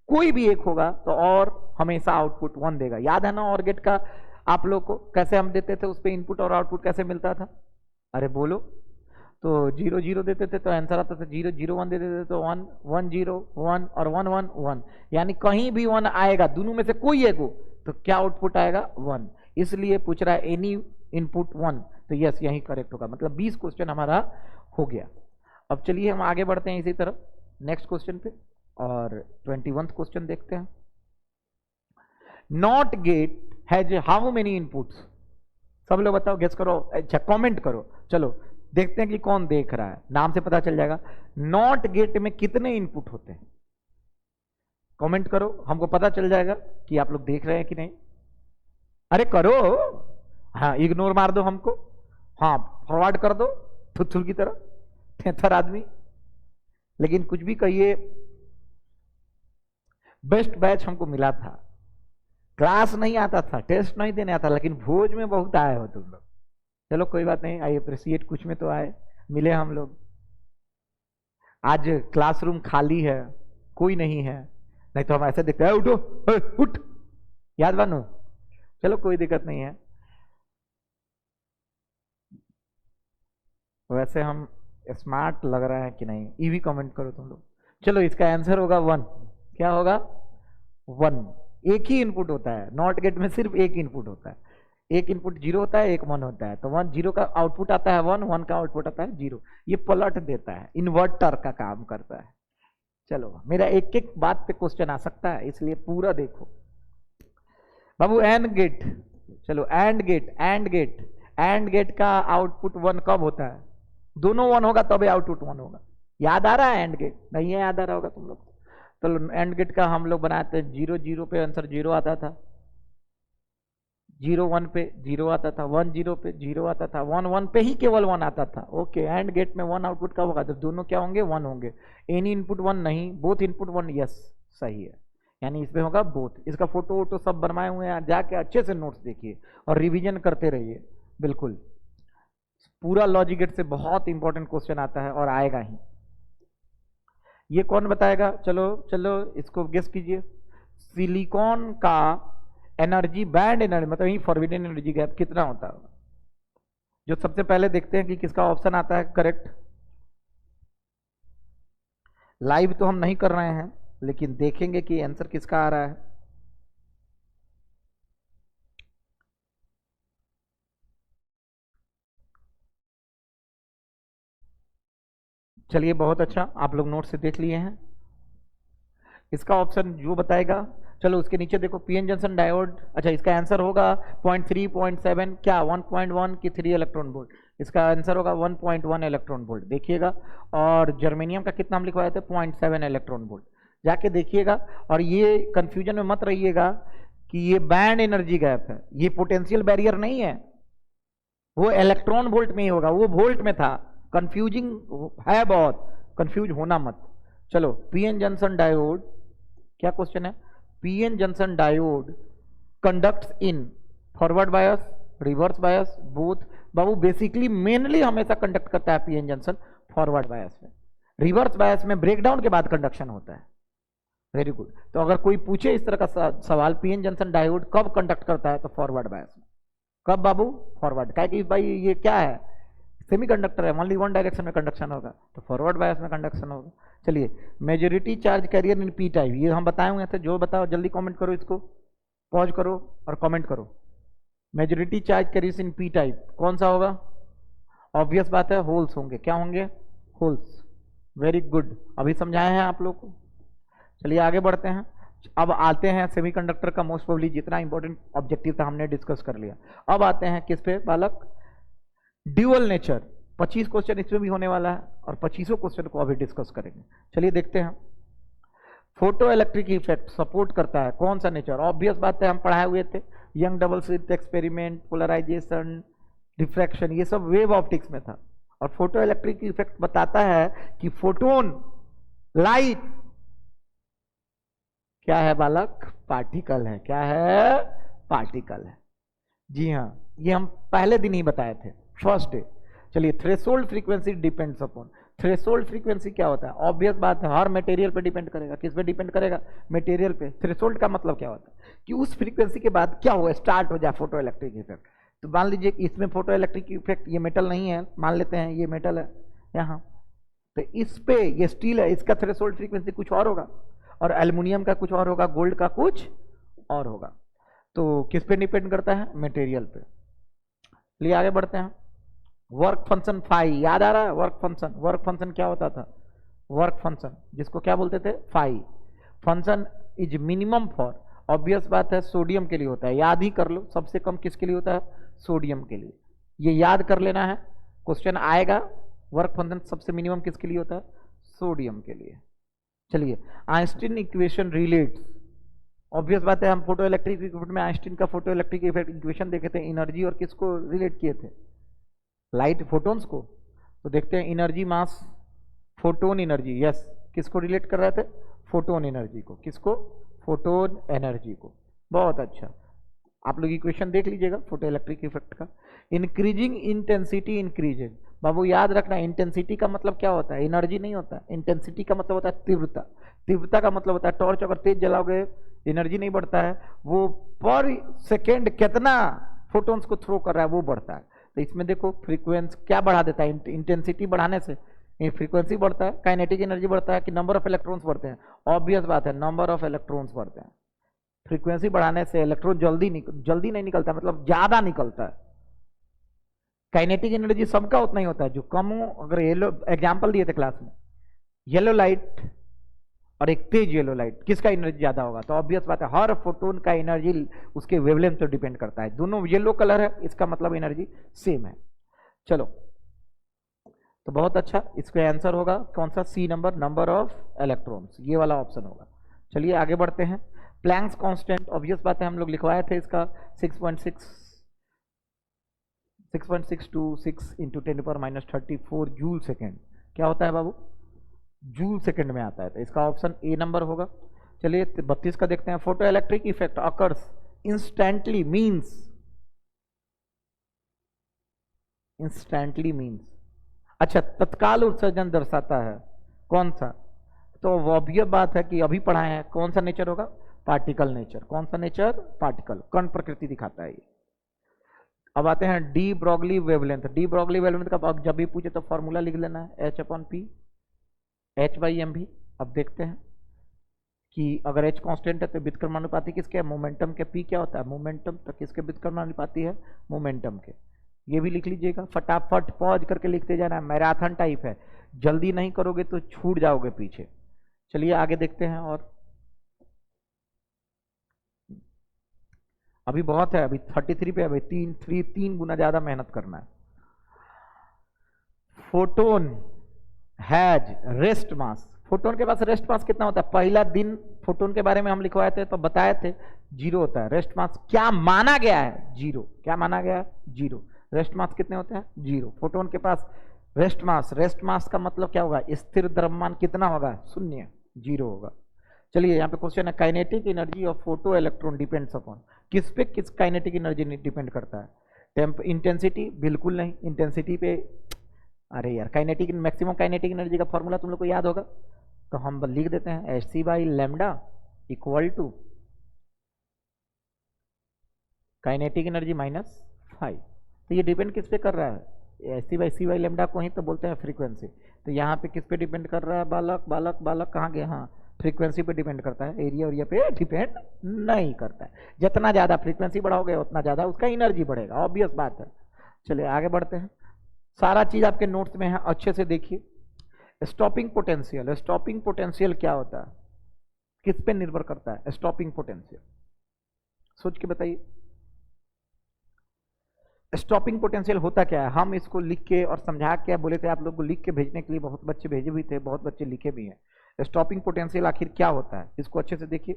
A: कोई भी एक होगा तो और हमेशा आउटपुट 1 देगा। याद है ना और गेट का आप लोग को, कैसे हम देते थे उस पर इनपुट और आउटपुट कैसे मिलता था, अरे बोलो। तो 0 0 देते थे तो आंसर आता था 0 0 1 देते थे तो 1 1 0 1 और 1 1 1, यानी कहीं भी 1 आएगा, दोनों में से कोई एक हो तो क्या आउटपुट आएगा 1। इसलिए पूछ रहा है एनी इनपुट 1, तो यस यही करेक्ट होगा। मतलब 20 क्वेश्चन हमारा हो गया। अब चलिए हम आगे बढ़ते हैं इसी तरफ नेक्स्ट क्वेश्चन पे, और 21st क्वेश्चन देखते हैं। Not gate has how many inputs, सब लोग बताओ, गेस करो, अच्छा कमेंट करो। चलो देखते हैं कि कौन देख रहा है, नाम से पता चल जाएगा। नॉट गेट में कितने इनपुट होते हैं, कमेंट करो, हमको पता चल जाएगा कि आप लोग देख रहे हैं कि नहीं। अरे करो, हाँ इग्नोर मार दो हमको, हाँ फॉरवर्ड कर दो थुथुल की तरह, थेथर आदमी। लेकिन कुछ भी कहिए, बेस्ट बैच हमको मिला था, क्लास नहीं आता था, टेस्ट नहीं देने आता, लेकिन भोज में बहुत आए हो तुम लोग। चलो कोई बात नहीं, आई अप्रिशिएट, कुछ में तो आए, मिले हम लोग। आज क्लासरूम खाली है, कोई नहीं है, नहीं तो हम ऐसे देखते हैं उठो उठ, याद बानो। चलो कोई दिक्कत नहीं है। वैसे हम स्मार्ट लग रहा है कि नहीं, ये भी कमेंट करो तुम लोग। चलो इसका आंसर होगा 1। क्या होगा 1, एक ही इनपुट होता है। नॉट गेट में सिर्फ एक इनपुट होता है, एक इनपुट 0 होता है, एक 1 होता है। तो 1 0 का आउटपुट आता है 1, 1 का आउटपुट आता है 0। ये पलट देता है, इन्वर्टर का काम करता है। चलो मेरा एक एक बात पे क्वेश्चन आ सकता है, इसलिए पूरा देखो बाबू। एंड गेट, चलो एंड गेट, एंड गेट का आउटपुट 1 कब होता है, दोनों 1 होगा तभी आउटपुट 1 होगा। याद आ रहा है एंड गेट, नहीं है याद आ रहा होगा तुम लोग। तो एंड गेट का हम लोग बनाते हैं 0 0 पे आंसर 0 आता था, 0 1 पे 0 आता था, 1 0 पे 0 आता था, 1 1 पे ही केवल 1 आता था। ओके, एंड गेट में 1 आउटपुट कब होगा, तो दोनों क्या होंगे 1 होंगे। एनी इनपुट 1 नहीं, बोथ इनपुट 1, यस सही है, यानी इसमें होगा बोथ। इसका फोटो वोटो सब बनवाए हुए हैं, जाके अच्छे से नोट्स देखिए और रिवीजन करते रहिए। बिल्कुल पूरा लॉजिक गेट से बहुत इंपॉर्टेंट क्वेश्चन आता है और आएगा ही। ये कौन बताएगा, चलो चलो इसको गेस कीजिए। सिलिकॉन का एनर्जी बैंड एनर्जी, मतलब ही फॉरबिडन एनर्जी गैप कितना होता है, जो सबसे पहले देखते हैं कि किसका ऑप्शन आता है करेक्ट। लाइव तो हम नहीं कर रहे हैं, लेकिन देखेंगे कि आंसर किसका आ रहा है। चलिए बहुत अच्छा, आप लोग नोट से देख लिए हैं। इसका ऑप्शन जो बताएगा, चलो उसके नीचे देखो, पीएन जंक्शन डायोड। अच्छा, इसका आंसर होगा 0.3, 0.7, क्या 1.1 की 3 इलेक्ट्रॉन वोल्ट। इसका आंसर होगा 1.1 इलेक्ट्रॉन वोल्ट, देखिएगा। और जर्मेनियम का कितना हम लिखवाए थे, 0.7 इलेक्ट्रॉन वोल्ट, जाके देखिएगा। और ये कंफ्यूजन में मत रहिएगा कि ये बैंड एनर्जी गैप है, ये पोटेंशियल बैरियर नहीं है, वो इलेक्ट्रॉन वोल्ट में ही होगा, वो वोल्ट में था। कंफ्यूजिंग है बहुत, कंफ्यूज होना मत। चलो, पीएन जंक्शन डायोड, क्या क्वेश्चन है, PN junction diode conducts in forward bias, reverse bias, both. Babu basically mainly हमेशा कंडक्ट करता है पीएन जंक्शन फॉरवर्ड बायस में, रिवर्स बायस में ब्रेकडाउन के बाद कंडक्शन होता है। Very good. तो अगर कोई पूछे इस तरह का सवाल, पीएन जंक्शन डायोड कब कंडक्ट करता है, तो फॉरवर्ड बायस में। कब बाबू, फॉरवर्ड। क्या कि भाई ये क्या है, सेमीकंडक्टर है, ओनली वन डायरेक्शन में कंडक्शन होगा, तो फॉरवर्ड बायस में कंडक्शन होगा। चलिए, majority charge carrier in P type, ये हम बताए हुए थे, जो बताओ जल्दी कमेंट करो, इसको पॉज करो और कमेंट करो। Majority charge carrier in P type कौन सा होगा, ऑब्वियस बात है, होल्स होंगे। क्या होंगे, होल्स। वेरी गुड, अभी समझाए हैं आप लोग को। चलिए आगे बढ़ते हैं। अब आते हैं सेमीकंडक्टर का मोस्ट प्रोबेबली जितना इंपॉर्टेंट ऑब्जेक्टिव था हमने डिस्कस कर लिया। अब आते हैं किस पे बालक, ड्यूअल नेचर। 25 क्वेश्चन इसमें भी होने वाला है और 25 क्वेश्चन को अभी डिस्कस करेंगे। चलिए देखते हैं। फोटो इलेक्ट्रिक इफेक्ट सपोर्ट करता है कौन सा नेचर, ऑब्वियस बात है, हम पढ़ाए हुए थे, Young double slit experiment, polarisation, diffraction, ये सब वेव ऑप्टिक्स में था। और फोटो इलेक्ट्रिक इफेक्ट बताता है कि फोटोन, लाइट क्या है बालक, पार्टिकल है। क्या है, पार्टिकल है। जी हाँ, ये हम पहले दिन ही बताए थे, फर्स्ट डे। चलिए, threshold frequency depends upon, threshold frequency क्या होता है, ऑब्वियस बात है, हर मटेरियल पे डिपेंड करेगा। किस पे डिपेंड करेगा, मटेरियल पे। थ्रेशोल्ड का मतलब क्या होता है कि उस फ्रीक्वेंसी के बाद क्या हुआ, स्टार्ट हो जाए फोटो इलेक्ट्रिक इफेक्ट। तो मान लीजिए कि इसमें फोटो इलेक्ट्रिक इफेक्ट, ये मेटल नहीं है, मान लेते हैं ये मेटल है यहाँ, तो इस पे ये स्टील है, इसका थ्रेशोल्ड फ्रीक्वेंसी कुछ और होगा, और एल्युमिनियम का कुछ और होगा, गोल्ड का कुछ और होगा। तो किस पे डिपेंड करता है, मटेरियल पे। लिए आगे बढ़ते हैं। वर्क फंक्शन फाई, याद आ रहा है, वर्क फंक्शन। वर्क फंक्शन क्या होता था, वर्क फंक्शन जिसको क्या बोलते थे, phi. Function is minimum for, obvious बात है, सोडियम के लिए होता है, याद ही कर लो, सबसे कम किसके लिए होता है, सोडियम के लिए। ये याद कर लेना है, क्वेश्चन आएगा। वर्क फंक्शन सबसे मिनिमम किसके लिए होता है, सोडियम के लिए। चलिए, आइंस्टीन इक्वेशन रिलेट्स, ऑब्वियस बात है, हम फोटो इलेक्ट्रिक इक्वेशन में आइंस्टीन का फोटो इलेक्ट्रिक इक्वेशन देखे थे, एनर्जी और किसको रिलेट किए थे, लाइट फोटोन्स को। तो देखते हैं, एनर्जी मास, फोटोन एनर्जी, यस, किसको रिलेट कर रहे थे, फोटोन एनर्जी को। किसको, फोटोन एनर्जी को। बहुत अच्छा, आप लोग इक्वेशन देख लीजिएगा फोटो इलेक्ट्रिक इफेक्ट का। इंक्रीजिंग इंटेंसिटी इंक्रीजेज, बाबू याद रखना, इंटेंसिटी का मतलब क्या होता है, एनर्जी नहीं होता, इंटेंसिटी का मतलब होता है तीव्रता। तीव्रता का मतलब होता है, टॉर्च अगर तेज जलाओगे एनर्जी नहीं बढ़ता है, वो पर सेकेंड कितना फोटोन्स को थ्रो कर रहा है वो बढ़ता है। तो इसमें देखो, फ्रीक्वेंसी क्या बढ़ा देता है, इंटेंसिटी बढ़ाने से फ्रीक्वेंसी बढ़ता है, काइनेटिक एनर्जी बढ़ता है, कि नंबर ऑफ इलेक्ट्रॉन्स बढ़ते हैं, ऑब्वियस बात है, नंबर ऑफ इलेक्ट्रॉन्स बढ़ते हैं। फ्रीक्वेंसी बढ़ाने से इलेक्ट्रॉन जल्दी नहीं निकलता, मतलब ज्यादा निकलता है। काइनेटिक एनर्जी सबका उतना ही होता है, जो कम हो, अगर येलो एग्जांपल दिए थे क्लास में, येलो लाइट और एक तेज येलो लाइट, किसका एनर्जी ज्यादा होगा, तो ऑब्वियस बात है, हर फोटोन का एनर्जी उसके वेवलेंथ पर डिपेंड करता है। दोनों येलो कलर है, इसका मतलब एनर्जी सेम है। चलो, तो बहुत अच्छा, इसका आंसर होगा कौन सा, C number, number of electrons, ये वाला ऑप्शन होगा। चलिए आगे बढ़ते हैं। प्लैंक्स कांस्टेंट, ऑब्वियस बात है, हम लोग लिखवाए थे इसका 6.626 इंटू 10⁻⁻34 जूल सेकेंड। क्या होता है बाबू, जूल सेकेंड में आता है, तो इसका ऑप्शन ए नंबर होगा। चलिए 32 का देखते हैं। Photo electric effect occurs instantly means, instantly means, अच्छा, तत्काल उत्सर्जन दर्शाता है, कौन सा, तो ऑब्वियस बात है कि अभी पढ़ाए हैं, कौन सा नेचर होगा, पार्टिकल नेचर। कौन सा नेचर, पार्टिकल, कण प्रकृति दिखाता है ये। अब आते हैं D Broglie wavelength. D Broglie wavelength का जब भी पूछे तो फॉर्मूला लिख लेना है, H/P, H/mv। अब देखते हैं कि अगर एच कांस्टेंट है तो व्युत्क्रमानुपाती किसके है, मोमेंटम के। पी क्या होता है, मोमेंटम, तो किसके व्युत्क्रमानुपाती है, मोमेंटम के। ये भी लिख लीजिएगा, फटाफट पॉज करके लिखते जाना है, मैराथन टाइप है, जल्दी नहीं करोगे तो छूट जाओगे पीछे। चलिए आगे देखते हैं। और अभी बहुत है, अभी 33 पे, अभी तीन गुना ज्यादा मेहनत करना है। Photon has rest mass, photon के पास रेस्ट मास कितना होता है, पहला दिन फोटोन के बारे में हम लिखवाए थे तो बताए थे 0 होता है। रेस्ट मास क्या माना गया है, 0। क्या माना गया है, 0। रेस्ट मास कितने होते हैं, 0। फोटोन के पास रेस्ट मास का मतलब क्या होगा, स्थिर द्रव्यमान कितना होगा, 0, 0 होगा। चलिए यहाँ पे क्वेश्चन है, kinetic energy of photo electron depends upon, किस पे किस काइनेटिक एनर्जी डिपेंड करता है, टेम्प इंटेंसिटी, बिल्कुल नहीं, इंटेंसिटी पे, अरे यार काइनेटिक मैक्सिमम काइनेटिक एनर्जी का फॉर्मूला तुम लोग को याद होगा, तो हम लिख देते हैं H C by lambda equal to kinetic energy minus 5। तो ये डिपेंड किस पे कर रहा है, एच सी बाई लेमडा को ही तो बोलते हैं फ्रीक्वेंसी। तो यहाँ पे किस पे डिपेंड कर रहा है, बालक बालक बालक कहाँ गया, हाँ फ्रीक्वेंसी पे डिपेंड करता है, एरिया पे डिपेंड नहीं करता है। जितना ज़्यादा फ्रीक्वेंसी बढ़ाओगे उतना ज़्यादा उसका एनर्जी बढ़ेगा, ऑब्वियस बात है। चलिए आगे बढ़ते हैं, सारा चीज़ आपके नोट्स में है, अच्छे से देखिए। स्टॉपिंग पोटेंशियल, स्टॉपिंग पोटेंशियल क्या होता है, किस पे निर्भर करता है स्टॉपिंग पोटेंशियल, सोच के बताइए। स्टॉपिंग पोटेंशियल होता क्या है, हम इसको लिख के और समझा के बोले थे आप लोग को, लिख के भेजने के लिए बहुत बच्चे भेजे भी थे, बहुत बच्चे लिखे भी हैं। स्टॉपिंग पोटेंशियल आखिर क्या होता है, इसको अच्छे से देखिए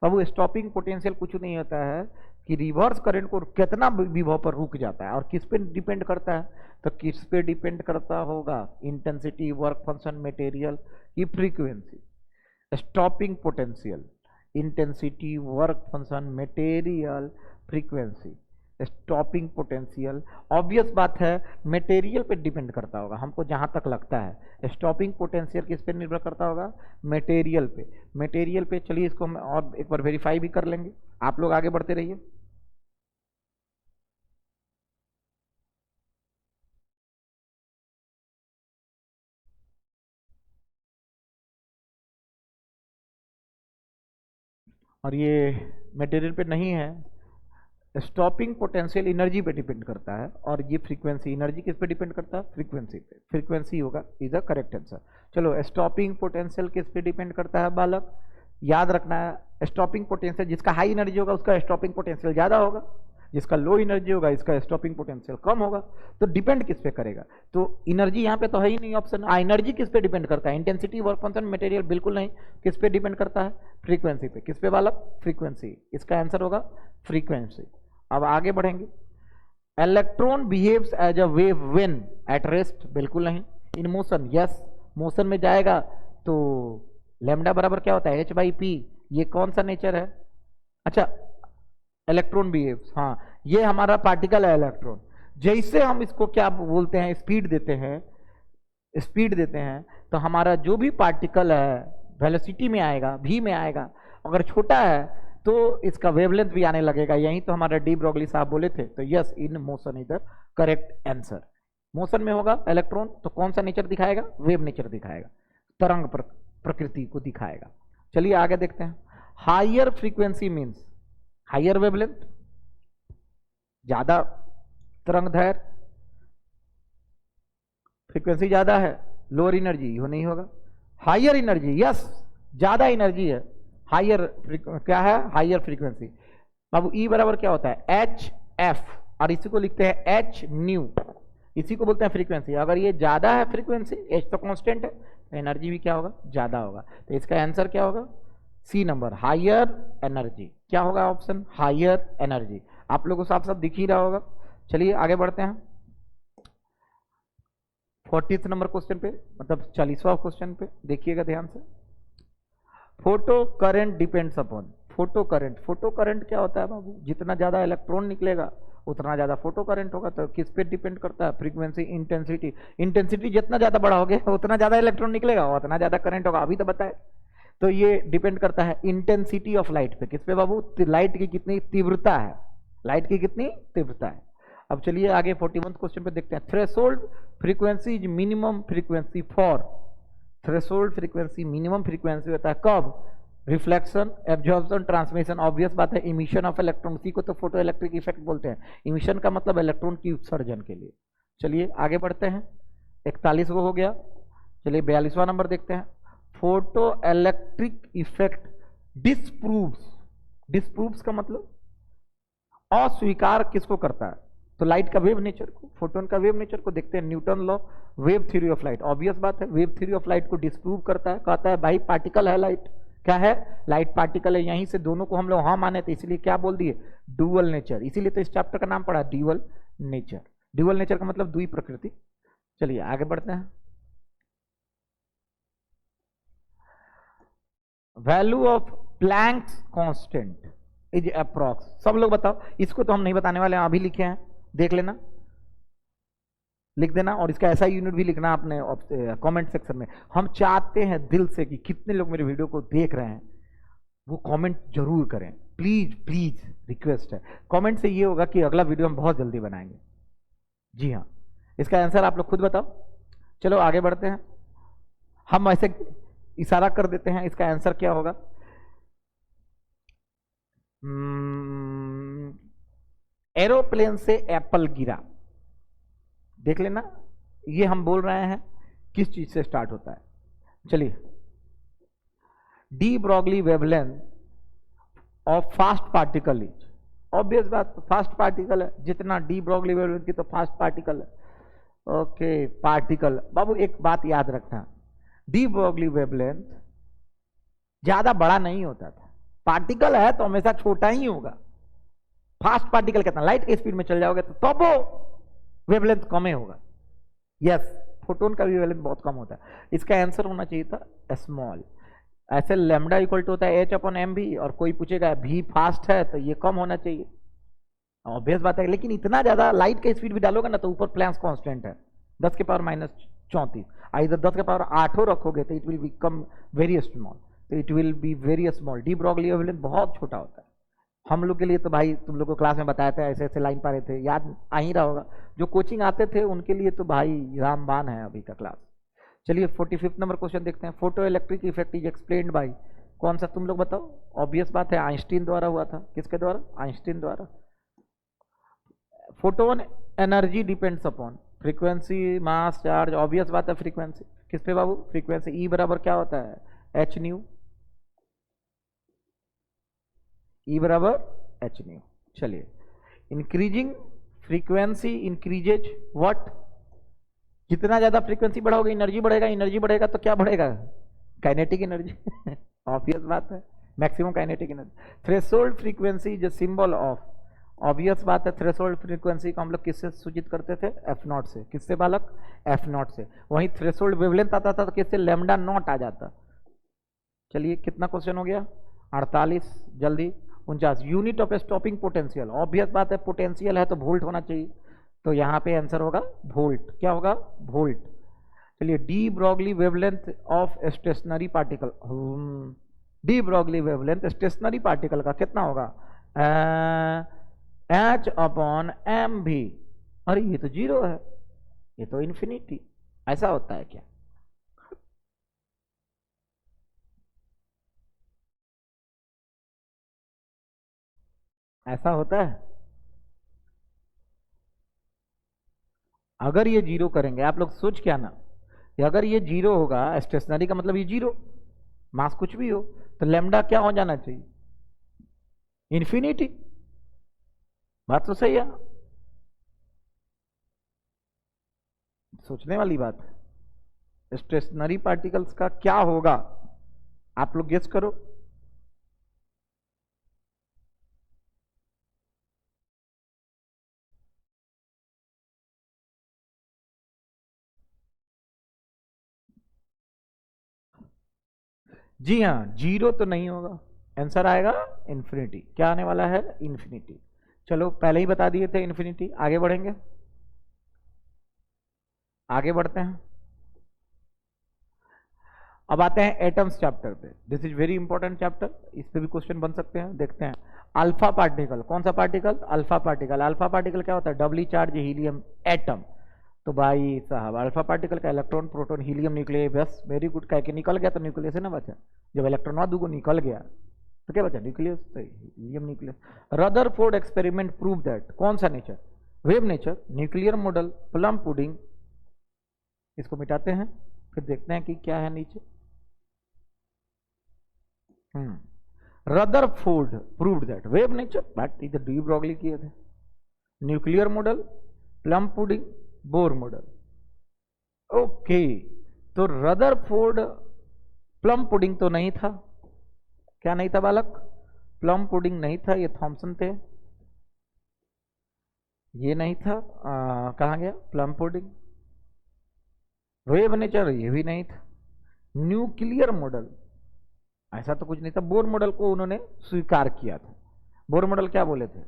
A: बाबू। स्टॉपिंग पोटेंशियल कुछ नहीं होता है कि रिवर्स करंट को कितना विभव पर रुक जाता है, और किस पे डिपेंड करता है, तो किस पे डिपेंड करता होगा, इंटेंसिटी, वर्क फंक्शन, मटेरियल की frequency. Stopping potential, intensity, work function, material, frequency. Stopping potential obvious बात है मटेरियल पे डिपेंड करता होगा, हमको जहां तक लगता है स्टॉपिंग पोटेंशियल किस पे निर्भर करता होगा, मटेरियल पे। मटेरियल पे चलिए इसको हम और एक बार वेरीफाई भी कर लेंगे, आप लोग आगे बढ़ते रहिए। और ये मटेरियल पे नहीं है, स्टॉपिंग पोटेंशियल एनर्जी पे डिपेंड करता है, और ये फ्रीक्वेंसी, एनर्जी किस पे डिपेंड करता है, फ्रीक्वेंसी पे। फ्रीक्वेंसी होगा इज द करेक्ट आंसर। चलो स्टॉपिंग पोटेंशियल किस पे डिपेंड करता है बालक, याद रखना है स्टॉपिंग पोटेंशियल जिसका हाई एनर्जी होगा उसका स्टॉपिंग पोटेंशियल ज्यादा होगा, जिसका लो एनर्जी होगा इसका स्टॉपिंग पोटेंशियल कम होगा। तो डिपेंड किस पे करेगा, तो एनर्जी यहाँ पे तो है ही नहीं ऑप्शन। एनर्जी किस पे डिपेंड करता है, इंटेंसिटी, वर्क फंक्शन, मटेरियल, बिल्कुल नहीं। किस पे डिपेंड करता है, फ्रीक्वेंसी पे। किस पे बालक, फ्रीक्वेंसी, इसका आंसर होगा फ्रीक्वेंसी। अब आगे बढ़ेंगे, electron behaves as a wave when at rest, बिल्कुल नहीं। इन मोशन, यस, मोशन में जाएगा तो लैम्डा बराबर क्या होता है, एच बाई पी। ये कौन सा नेचर है, अच्छा इलेक्ट्रॉन बिहेव्स, हाँ ये हमारा पार्टिकल है इलेक्ट्रॉन। जैसे हम इसको क्या बोलते हैं, स्पीड देते हैं, स्पीड देते हैं, तो हमारा जो भी पार्टिकल है वेलोसिटी में आएगा, v में आएगा। अगर छोटा है तो इसका वेवलेंथ भी आने लगेगा, यही तो हमारा डी ब्रोगली साहब बोले थे। तो yes, in motion is the correct answer. Motion में होगा इलेक्ट्रॉन तो कौन सा नेचर दिखाएगा, वेव नेचर दिखाएगा, तरंग प्रकृति को दिखाएगा। चलिए आगे देखते हैं, higher frequency means higher wavelength, ज्यादा तरंग दैर्घ्य, फ्रीक्वेंसी ज्यादा है, लोअर एनर्जी हो नहीं होगा, हायर एनर्जी, यस ज्यादा एनर्जी है, हायर क्या है, हायर फ्रीक्वेंसी। अब ई बराबर क्या होता है, एच एफ, और इसी को लिखते हैं एच न्यू, इसी को बोलते हैं फ्रीक्वेंसी। अगर ये ज्यादा है फ्रीक्वेंसी, एच तो कांस्टेंट है, तो एनर्जी भी क्या होगा, ज्यादा होगा। तो इसका आंसर क्या होगा, सी नंबर, हायर एनर्जी। क्या होगा ऑप्शन, हायर एनर्जी। आप लोगों को साफ साफ दिख ही रहा होगा। चलिए आगे बढ़ते हैं 40th नंबर क्वेश्चन पे, मतलब 40वां क्वेश्चन पे देखिएगा ध्यान से। Photo current depends upon, photo current, photo current क्या होता है बाबू, जितना ज्यादा इलेक्ट्रॉन निकलेगा उतना ज्यादा फोटो करंट होगा। तो किस पे डिपेंड करता है, फ्रीक्वेंसी, इंटेंसिटी। इंटेंसिटी जितना ज्यादा बढ़ाओगे उतना ज्यादा इलेक्ट्रॉन निकलेगा, उतना ज्यादा करंट होगा, अभी तो बताए। तो ये डिपेंड करता है इंटेंसिटी ऑफ लाइट पे। किस पे बाबू, लाइट की कितनी तीव्रता है, लाइट की कितनी तीव्रता है। अब चलिए आगे 41 क्वेश्चन पे देखते हैं, threshold frequency is minimum frequency for, threshold frequency minimum frequency होता है कब? Reflection, absorption, transmission. ऑब्वियस बात है इमिशन ऑफ इलेक्ट्रॉन, इसी को तो फोटो इलेक्ट्रिक इफेक्ट बोलते हैं। इमिशन का मतलब इलेक्ट्रॉन की उत्सर्जन के लिए। चलिए आगे बढ़ते हैं, 41 वो हो गया। चलिए 42वां नंबर देखते हैं। Photo electric effect disproves, disproves का मतलब अस्वीकार किसको करता है? तो लाइट का वेव नेचर को, फोटोन का वेव नेचर को। देखते हैं Newton law, wave theory of light. Obvious बात है वेव थ्योरी ऑफ लाइट को डिस्प्रूव करता है, कहता है भाई पार्टिकल है लाइट। क्या है? लाइट पार्टिकल है। यहीं से दोनों को हम लोग हाँ माने थे, इसलिए क्या बोल दिए? Dual nature. इसीलिए तो इस चैप्टर का नाम पड़ा ड्यूअल नेचर। ड्यूअल नेचर का मतलब द्वि प्रकृति। चलिए आगे बढ़ते हैं। Value of Planck's constant is approx. सब लोग बताओ, इसको तो हम नहीं बताने वाले, अभी लिखे हैं, देख लेना, लिख देना। और इसका ऐसा यूनिट भी लिखना आपने कमेंट सेक्शन में। हम चाहते हैं दिल से कि कितने लोग मेरे वीडियो को देख रहे हैं वो कमेंट जरूर करें, प्लीज प्लीज, रिक्वेस्ट है। कमेंट से ये होगा कि अगला वीडियो हम बहुत जल्दी बनाएंगे। जी हाँ, इसका आंसर आप लोग खुद बताओ। चलो आगे बढ़ते हैं। हम ऐसे इशारा कर देते हैं, इसका आंसर क्या होगा? एरोप्लेन से एप्पल गिरा, देख लेना। ये हम बोल रहे हैं किस चीज से स्टार्ट होता है? चलिए, de Broglie wavelength of fast particle is. Obvious बात, फास्ट पार्टिकल है, जितना डी ब्रॉगली वेवलेंथ की तो फास्ट पार्टिकल है। Okay, particle. बाबू एक बात याद रखना, डी ब्रॉगली वेवलेंथ ज्यादा बड़ा नहीं होता था। पार्टिकल है तो हमेशा छोटा ही होगा। फास्ट पार्टिकल कितना? लाइट के स्पीड में चल जाओगे तो तब वो वेवलेंथ कम ही होगा। यस, फोटोन का भी वेवलेंथ बहुत कम होता है। इसका आंसर होना चाहिए था स्मॉल। ऐसे लैम्डा इक्वल टू होता है H/mv, और कोई पूछेगा भी फास्ट है तो ये कम होना चाहिए। ऑब्वियस बात है, लेकिन इतना ज्यादा लाइट का स्पीड भी डालोगे ना तो ऊपर प्लैंक्स कांस्टेंट है 10 के पावर -34। इधर 10 के पावर 8 रखोगे तो it will become very small, तो it will be very small. De Broglie wavelength बहुत छोटा होता है। हम लोग के लिए तो भाई तुम लोग को क्लास में बताया था, ऐसे ऐसे लाइन पा रहे थे, याद आ ही रहा होगा। जो कोचिंग आते थे उनके लिए तो भाई रामबान है अभी का क्लास। चलिए 45 नंबर क्वेश्चन देखते हैं। Photo electric effect is explained bye, कौन सा तुम लोग बताओ? ऑब्वियस बात है आइंस्टीन द्वारा हुआ था। किसके द्वारा? आइंस्टीन द्वारा। Photon energy depends upon frequency, mass, charge. Obvious बात है फ्रीक्वेंसी। किस पे बाबू? फ्रीक्वेंसी। ई बराबर क्या होता है? H nu. ई बराबर एच न्यू। चलिए, इंक्रीजिंग फ्रीक्वेंसी इंक्रीजेज व्हाट? जितना ज्यादा फ्रीक्वेंसी बढ़ाओगे एनर्जी बढ़ेगा, एनर्जी बढ़ेगा तो क्या बढ़ेगा? Kinetic energy. ऑब्वियस बात है, maximum kinetic energy. Threshold frequency is a symbol of, obvious बात है थ्रेशोल्ड फ्रीक्वेंसी को हम लोग किससे सूचित करते थे? F0 से। किससे बालक? F0 से। वहीं थ्रेशोल्ड वेवलेंथ आता था तो किससे? लैम्डा नॉट आ जाता। चलिए कितना क्वेश्चन हो गया? 48। जल्दी 49। Unit of stopping potential. Obvious बात है पोटेंशियल है तो वोल्ट होना चाहिए, तो यहाँ पे आंसर होगा वोल्ट। क्या होगा? वोल्ट। चलिए, de Broglie wavelength of stationary particle. De Broglie wavelength stationary particle का कितना होगा? H/mv। अरे ये तो 0 है, ये तो इन्फिनिटी। ऐसा होता है क्या? ऐसा होता है? अगर ये 0 करेंगे, आप लोग सोच क्या ना, कि अगर ये 0 होगा, स्टेशनरी का मतलब ये 0, मास कुछ भी हो, तो लैम्डा क्या हो जाना चाहिए? इन्फिनिटी। बात तो सही है, सोचने वाली बात है। स्टेशनरी पार्टिकल्स का क्या होगा? आप लोग गेस करो। जी हाँ, 0 तो नहीं होगा, आंसर आएगा इन्फिनिटी। क्या आने वाला है? इन्फिनिटी। चलो पहले ही बता दिए थे इन्फिनिटी। आगे बढ़ेंगे, आगे बढ़ते हैं। अब आते हैं एटम्स चैप्टर पे। This is very important chapter, इस पे भी क्वेश्चन बन सकते हैं। देखते हैं अल्फा पार्टिकल। कौन सा particle? Alpha particle. Alpha particle क्या होता है? डबली चार्ज हीलियम एटम। तो भाई साहब अल्फा पार्टिकल का इलेक्ट्रॉन प्रोटॉन हीलियम न्यूक्लियस, बस वेरी गुड, कह के निकल गया तो न्यूक्लियस है ना बचा। जब इलेक्ट्रॉन दूगो निकल गया तो क्या बचा, न्यूक्लियस, तो helium nucleus. Rutherford experiment prove that, कौन सा nature, wave nature, nuclear model, plum pudding. इसको मिटाते हैं फिर देखते हैं कि क्या है नीचे। Rutherford proved that wave nature, but इधर डी ब्रॉगली किए थे। Nuclear model, plum pudding, Bohr model. Okay, तो रदरफोर्ड प्लम पुडिंग तो नहीं था। क्या नहीं था बालक, प्लम पुडिंग नहीं था, ये थॉमसन थे। ये नहीं था, कहाँ गया प्लम पुडिंग। वेव नेचर ये भी नहीं था। न्यूक्लियर मॉडल ऐसा तो कुछ नहीं था। बोर मॉडल को उन्होंने स्वीकार किया था। बोर मॉडल क्या बोले थे,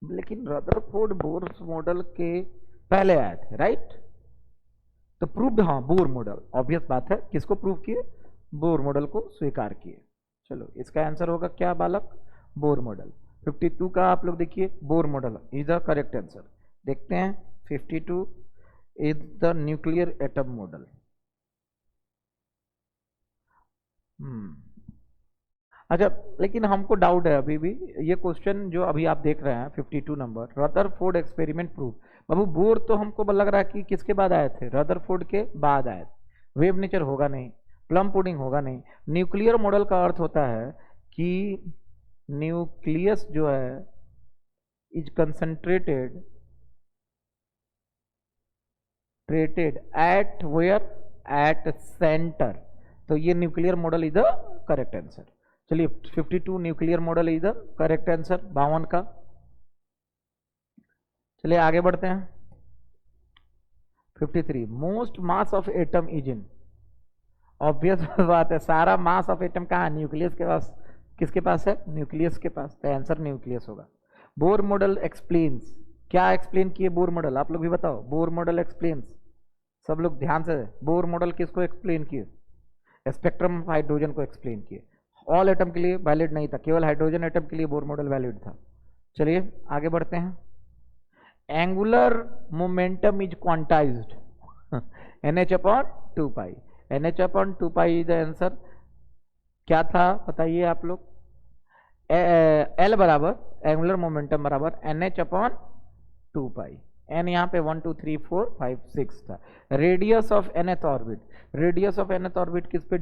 A: लेकिन रदरफोर्ड बोर मॉडल के पहले आए थे, राइट। तो प्रूव्ड, हाँ बोर मॉडल, ऑब्वियस बात है, किसको प्रूव किए, बोर मॉडल को स्वीकार किए। चलो इसका आंसर होगा क्या बालक, बोर मॉडल। 52 का आप लोग देखिए, Bohr model is the correct answer. देखते हैं 52 is the nuclear atom model. अच्छा, लेकिन हमको डाउट है अभी भी, ये क्वेश्चन जो अभी आप देख रहे हैं 52 नंबर, रदरफोर्ड एक्सपेरिमेंट प्रूव। बाबू बोर तो हमको लग रहा है कि किसके बाद आए थे, रदरफोर्ड के बाद आए थे। वेव नेचर होगा नहीं, प्लम पुडिंग होगा नहीं। न्यूक्लियर मॉडल का अर्थ होता है कि न्यूक्लियस जो है is concentrated at where, at centre. तो ये nuclear model is the correct answer. चलिए 52 nuclear model is the correct answer 52 का। चलिए आगे बढ़ते हैं। 53 most mass of atom is in. Obvious बात है, सारा मास ऑफ एटम कहाँ है, न्यूक्लियस के पास। किसके पास है, न्यूक्लियस के पास, तो आंसर न्यूक्लियस होगा। बोर मॉडल एक्सप्लेन्स, क्या एक्सप्लेन किए बोर मॉडल, आप लोग भी बताओ। बोर मॉडल एक्सप्लेन्स, सब लोग ध्यान से, बोर मॉडल किसको एक्सप्लेन किए, स्पेक्ट्रम ऑफ हाइड्रोजन को एक्सप्लेन किए। ऑल एटम के लिए वैलिड नहीं था, केवल हाइड्रोजन एटम के लिए बोर मॉडल वैलिड था। चलिए आगे बढ़ते हैं। Angular momentum is quantized NH/2π। NH/2π is the answer. क्या था बताइए आप लोग, L बराबर एंगुलर मोमेंटम बराबर NH/2π। एन यहाँ पे 1 2 3 4 5 6 था। Radius of nth orbit, radius of nth orbit किस पे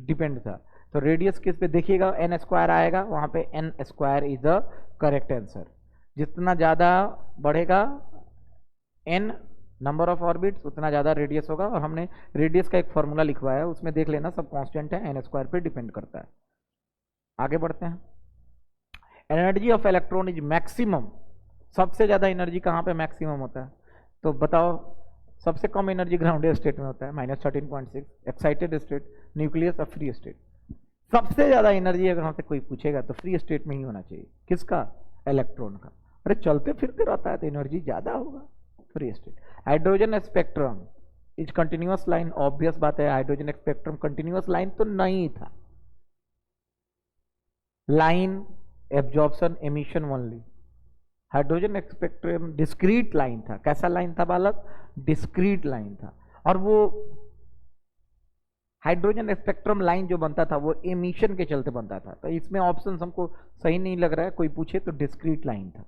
A: डिपेंड था, तो रेडियस किस पे देखिएगा, n स्क्वायर आएगा, वहां पे n square is the correct answer. जितना ज्यादा बढ़ेगा n नंबर ऑफ ऑर्बिट्स उतना ज्यादा रेडियस होगा। और हमने रेडियस का एक फॉर्मूला लिखवाया है, उसमें देख लेना, सब कांस्टेंट है, n स्क्वायर पे डिपेंड करता है। आगे बढ़ते हैं। Energy of electron is maximum, सबसे ज्यादा एनर्जी कहाँ पे मैक्सिमम होता है, तो बताओ। सबसे कम एनर्जी ग्राउंडेड स्टेट में होता है -13.6, एक्साइटेड स्टेट, न्यूक्लियस और फ्री स्टेट। सबसे ज्यादा एनर्जी अगर हमसे कोई पूछेगा तो फ्री स्टेट में ही होना चाहिए, किसका, इलेक्ट्रॉन का। अरे चलते फिरते रहता है तो एनर्जी ज्यादा होगा, free state. Hydrogen spectrum is continuous line, obvious बात है, हाइड्रोजन स्पेक्ट्रम कंटिन्यूअस लाइन तो नहीं था, line absorption emission only. Hydrogen spectrum discrete line था। कैसा लाइन था बालक, डिस्क्रीट लाइन था। और वो हाइड्रोजन स्पेक्ट्रम लाइन जो बनता था वो एमिशन के चलते बनता था, तो इसमें ऑप्शन हमको सही नहीं लग रहा है, कोई पूछे तो डिस्क्रीट लाइन था।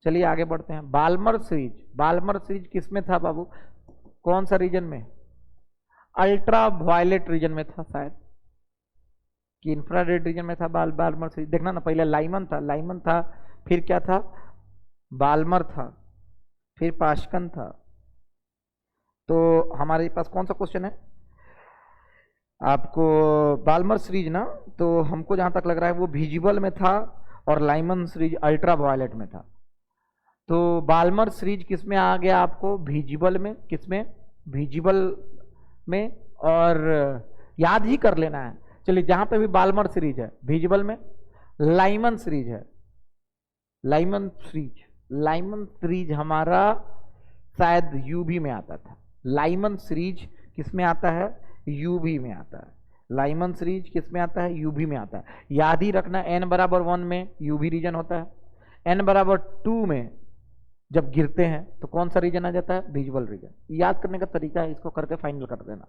A: चलिए आगे बढ़ते हैं। बाल्मर सीरीज, बाल्मर सीरीज किस में था बाबू, कौन सा रीजन में, अल्ट्रा वायलेट रीजन में था शायद, कि इंफ्रारेड रीजन में था। बाल्मर सीरीज देखना ना, पहले लाइमन था, फिर क्या था, बाल्मर था, फिर पास्कन था। तो हमारे पास कौन सा क्वेश्चन है आपको, बाल्मर सीरीज ना, तो हमको जहां तक लग रहा है वो विजिबल में था और लाइमन सीरीज अल्ट्रा वायलेट में था। तो बाल्मर सीरीज किस में आ गया आपको, विजिबल में, किस में, विजिबल में, और याद ही कर लेना है। चलिए जहां पे भी बाल्मर सीरीज है विजिबल में, लाइमन सीरीज है, लाइमन सीरीज हमारा शायद यूवी में आता था। लाइमन सीरीज किस में आता है, यूवी में आता है। लाइमन सीरीज किस में आता है, यूवी में आता है। याद ही रखना n बराबर 1 में यूवी रीजन होता है, n बराबर 2 में जब गिरते हैं तो कौन सा रीजन आ जाता है? Visual region. याद करने का तरीका है, इसको करके फाइनल कर देना।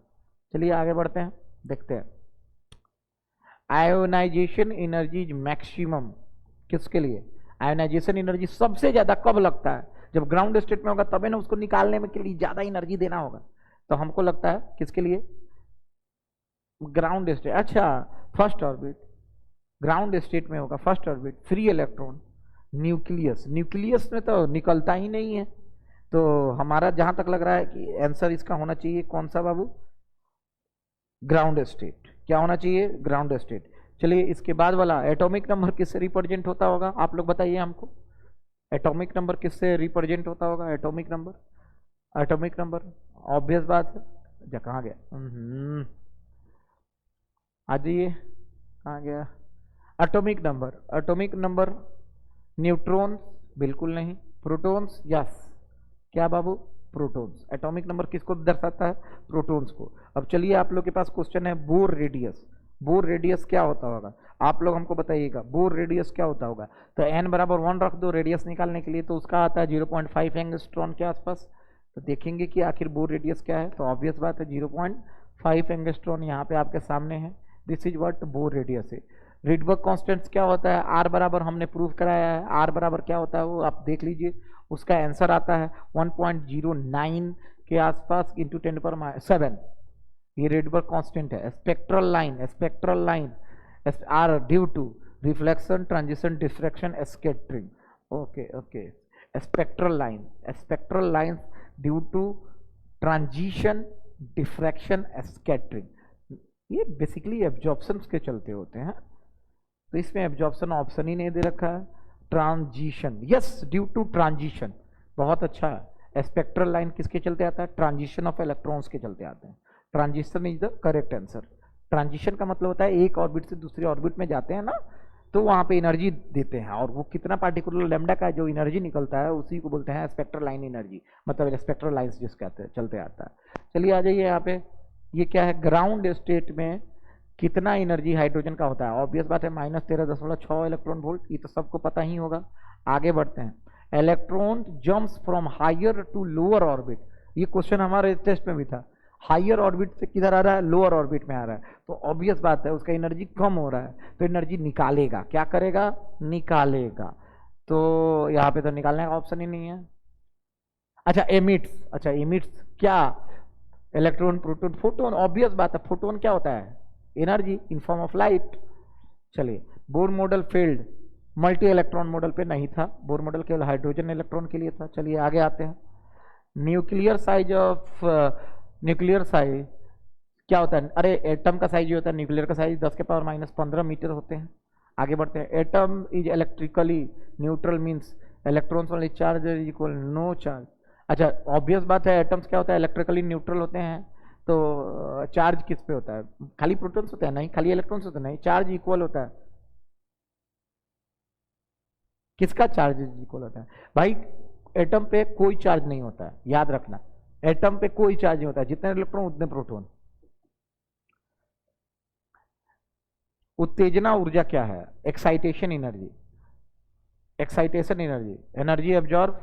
A: चलिए आगे बढ़ते हैं, देखते हैं। आयोनाइजेशन एनर्जी इज मैक्सिमम किसके लिए? आयोनाइजेशन एनर्जी सबसे ज्यादा कब लगता है? जब ग्राउंड स्टेट में होगा, तभी ना उसको निकालने में के लिए ज्यादा एनर्जी देना होगा। तो हमको लगता है किसके लिए? Ground state. अच्छा, फर्स्ट ऑर्बिट ग्राउंड स्टेट में होगा, first orbit, free electron, nucleus. Nucleus में तो निकलता ही नहीं है, तो हमारा जहां तक लग रहा है कि आंसर इसका होना चाहिए कौन सा बाबू? Ground state. क्या होना चाहिए? Ground state. चलिए इसके बाद वाला, एटॉमिक नंबर किससे रिप्रेजेंट होता होगा? आप लोग बताइए हमको, एटॉमिक नंबर किससे रिप्रेजेंट होता होगा? Atomic number, atomic number obvious बात है। जा कहाँ गया? आ जाइए, कहाँ गया? Atomic number, atomic number neutrons बिल्कुल नहीं, प्रोटॉन्स, यस। क्या बाबू? प्रोटॉन्स। एटॉमिक नंबर किसको दर्शाता है? प्रोटॉन्स को। अब चलिए आप लोग के पास क्वेश्चन है बोर रेडियस। बोर रेडियस क्या होता होगा? आप लोग हमको बताइएगा, बोर रेडियस क्या होता होगा? तो n बराबर 1 रख दो रेडियस निकालने के लिए, तो उसका आता है 0.5 एंगस्ट्रॉन के आसपास। तो देखेंगे कि आखिर बोर रेडियस क्या है, तो ऑब्वियस बात है 0.5 एंगस्ट्रॉन यहाँ पे आपके सामने है। This is what bore radius है। रिडबर्ग कांस्टेंट क्या होता है? आर बराबर हमने प्रूव कराया है, आर बराबर क्या होता है वो आप देख लीजिए। उसका आंसर आता है 1.09 के आसपास इंटू 10⁻7। ये रिडबर्ग कांस्टेंट है। Spectral line, spectral line are due to reflection, transition, diffraction, scattering. Okay okay, spectral line, spectral lines due to transition, diffraction, scattering. ये बेसिकली एब्जॉर्प्शन के चलते होते हैं, तो इसमें एब्जॉर्प्शन ऑप्शन ही नहीं दे रखा है। Transition, yes, due to transition, बहुत अच्छा है। स्पेक्ट्रल लाइन किसके चलते आता है? ट्रांजिशन ऑफ इलेक्ट्रॉन्स के चलते आते हैं। Transition is the correct answer. Transition का मतलब होता है एक ऑर्बिट से दूसरे ऑर्बिट में जाते हैं ना, तो वहां पे एनर्जी देते हैं, और वो कितना पार्टिकुलर लैम्डा का जो एनर्जी निकलता है उसी को बोलते हैं स्पेक्ट्रल लाइन एनर्जी, मतलब स्पेक्ट्रल लाइन्स जिसके चलते आता है। चलिए आ जाइए यहाँ पे, ये क्या है? ग्राउंड स्टेट में कितना एनर्जी हाइड्रोजन का होता है? ऑब्वियस बात है -13.6 इलेक्ट्रॉन वोल्ट, ये तो सबको पता ही होगा। आगे बढ़ते हैं। Electron jumps from higher to lower orbit, ये क्वेश्चन हमारे टेस्ट में भी था। हायर ऑर्बिट से किधर आ रहा है? लोअर ऑर्बिट में आ रहा है, तो ऑब्वियस बात है उसका एनर्जी कम हो रहा है, तो एनर्जी निकालेगा। क्या करेगा? निकालेगा। तो यहाँ पे तो निकालने का ऑप्शन ही नहीं है। अच्छा एमिट्स, अच्छा एमिट्स क्या? Electron, proton, photon. ऑब्वियस बात है, फोटोन क्या होता है? Energy in form of light. चलिए, Bohr model failed, multi electron model पे नहीं था, बोर मॉडल केवल हाइड्रोजन इलेक्ट्रॉन के लिए था। चलिए आगे आते हैं। Nuclear size of, nuclear size क्या होता है? अरे एटम का साइज होता है, न्यूक्लियर का साइज 10⁻15 मीटर होते हैं। आगे बढ़ते हैं। Atom is electrically neutral, means electrons only charge is equal no charge. अच्छा ऑब्वियस बात है, एटम्स क्या होता है? इलेक्ट्रिकली न्यूट्रल होते हैं, तो चार्ज किस पे होता है? खाली प्रोटॉन्स होते हैं? नहीं। खाली इलेक्ट्रॉन्स होते हैं? नहीं। चार्ज इक्वल होता है, किसका चार्ज इक्वल होता है भाई? एटम पे कोई चार्ज नहीं होता है, याद रखना, एटम पे कोई चार्ज नहीं होता है, जितने इलेक्ट्रॉन उतने प्रोटॉन। उत्तेजना ऊर्जा क्या है? Excitation energy, excitation energy, energy absorb,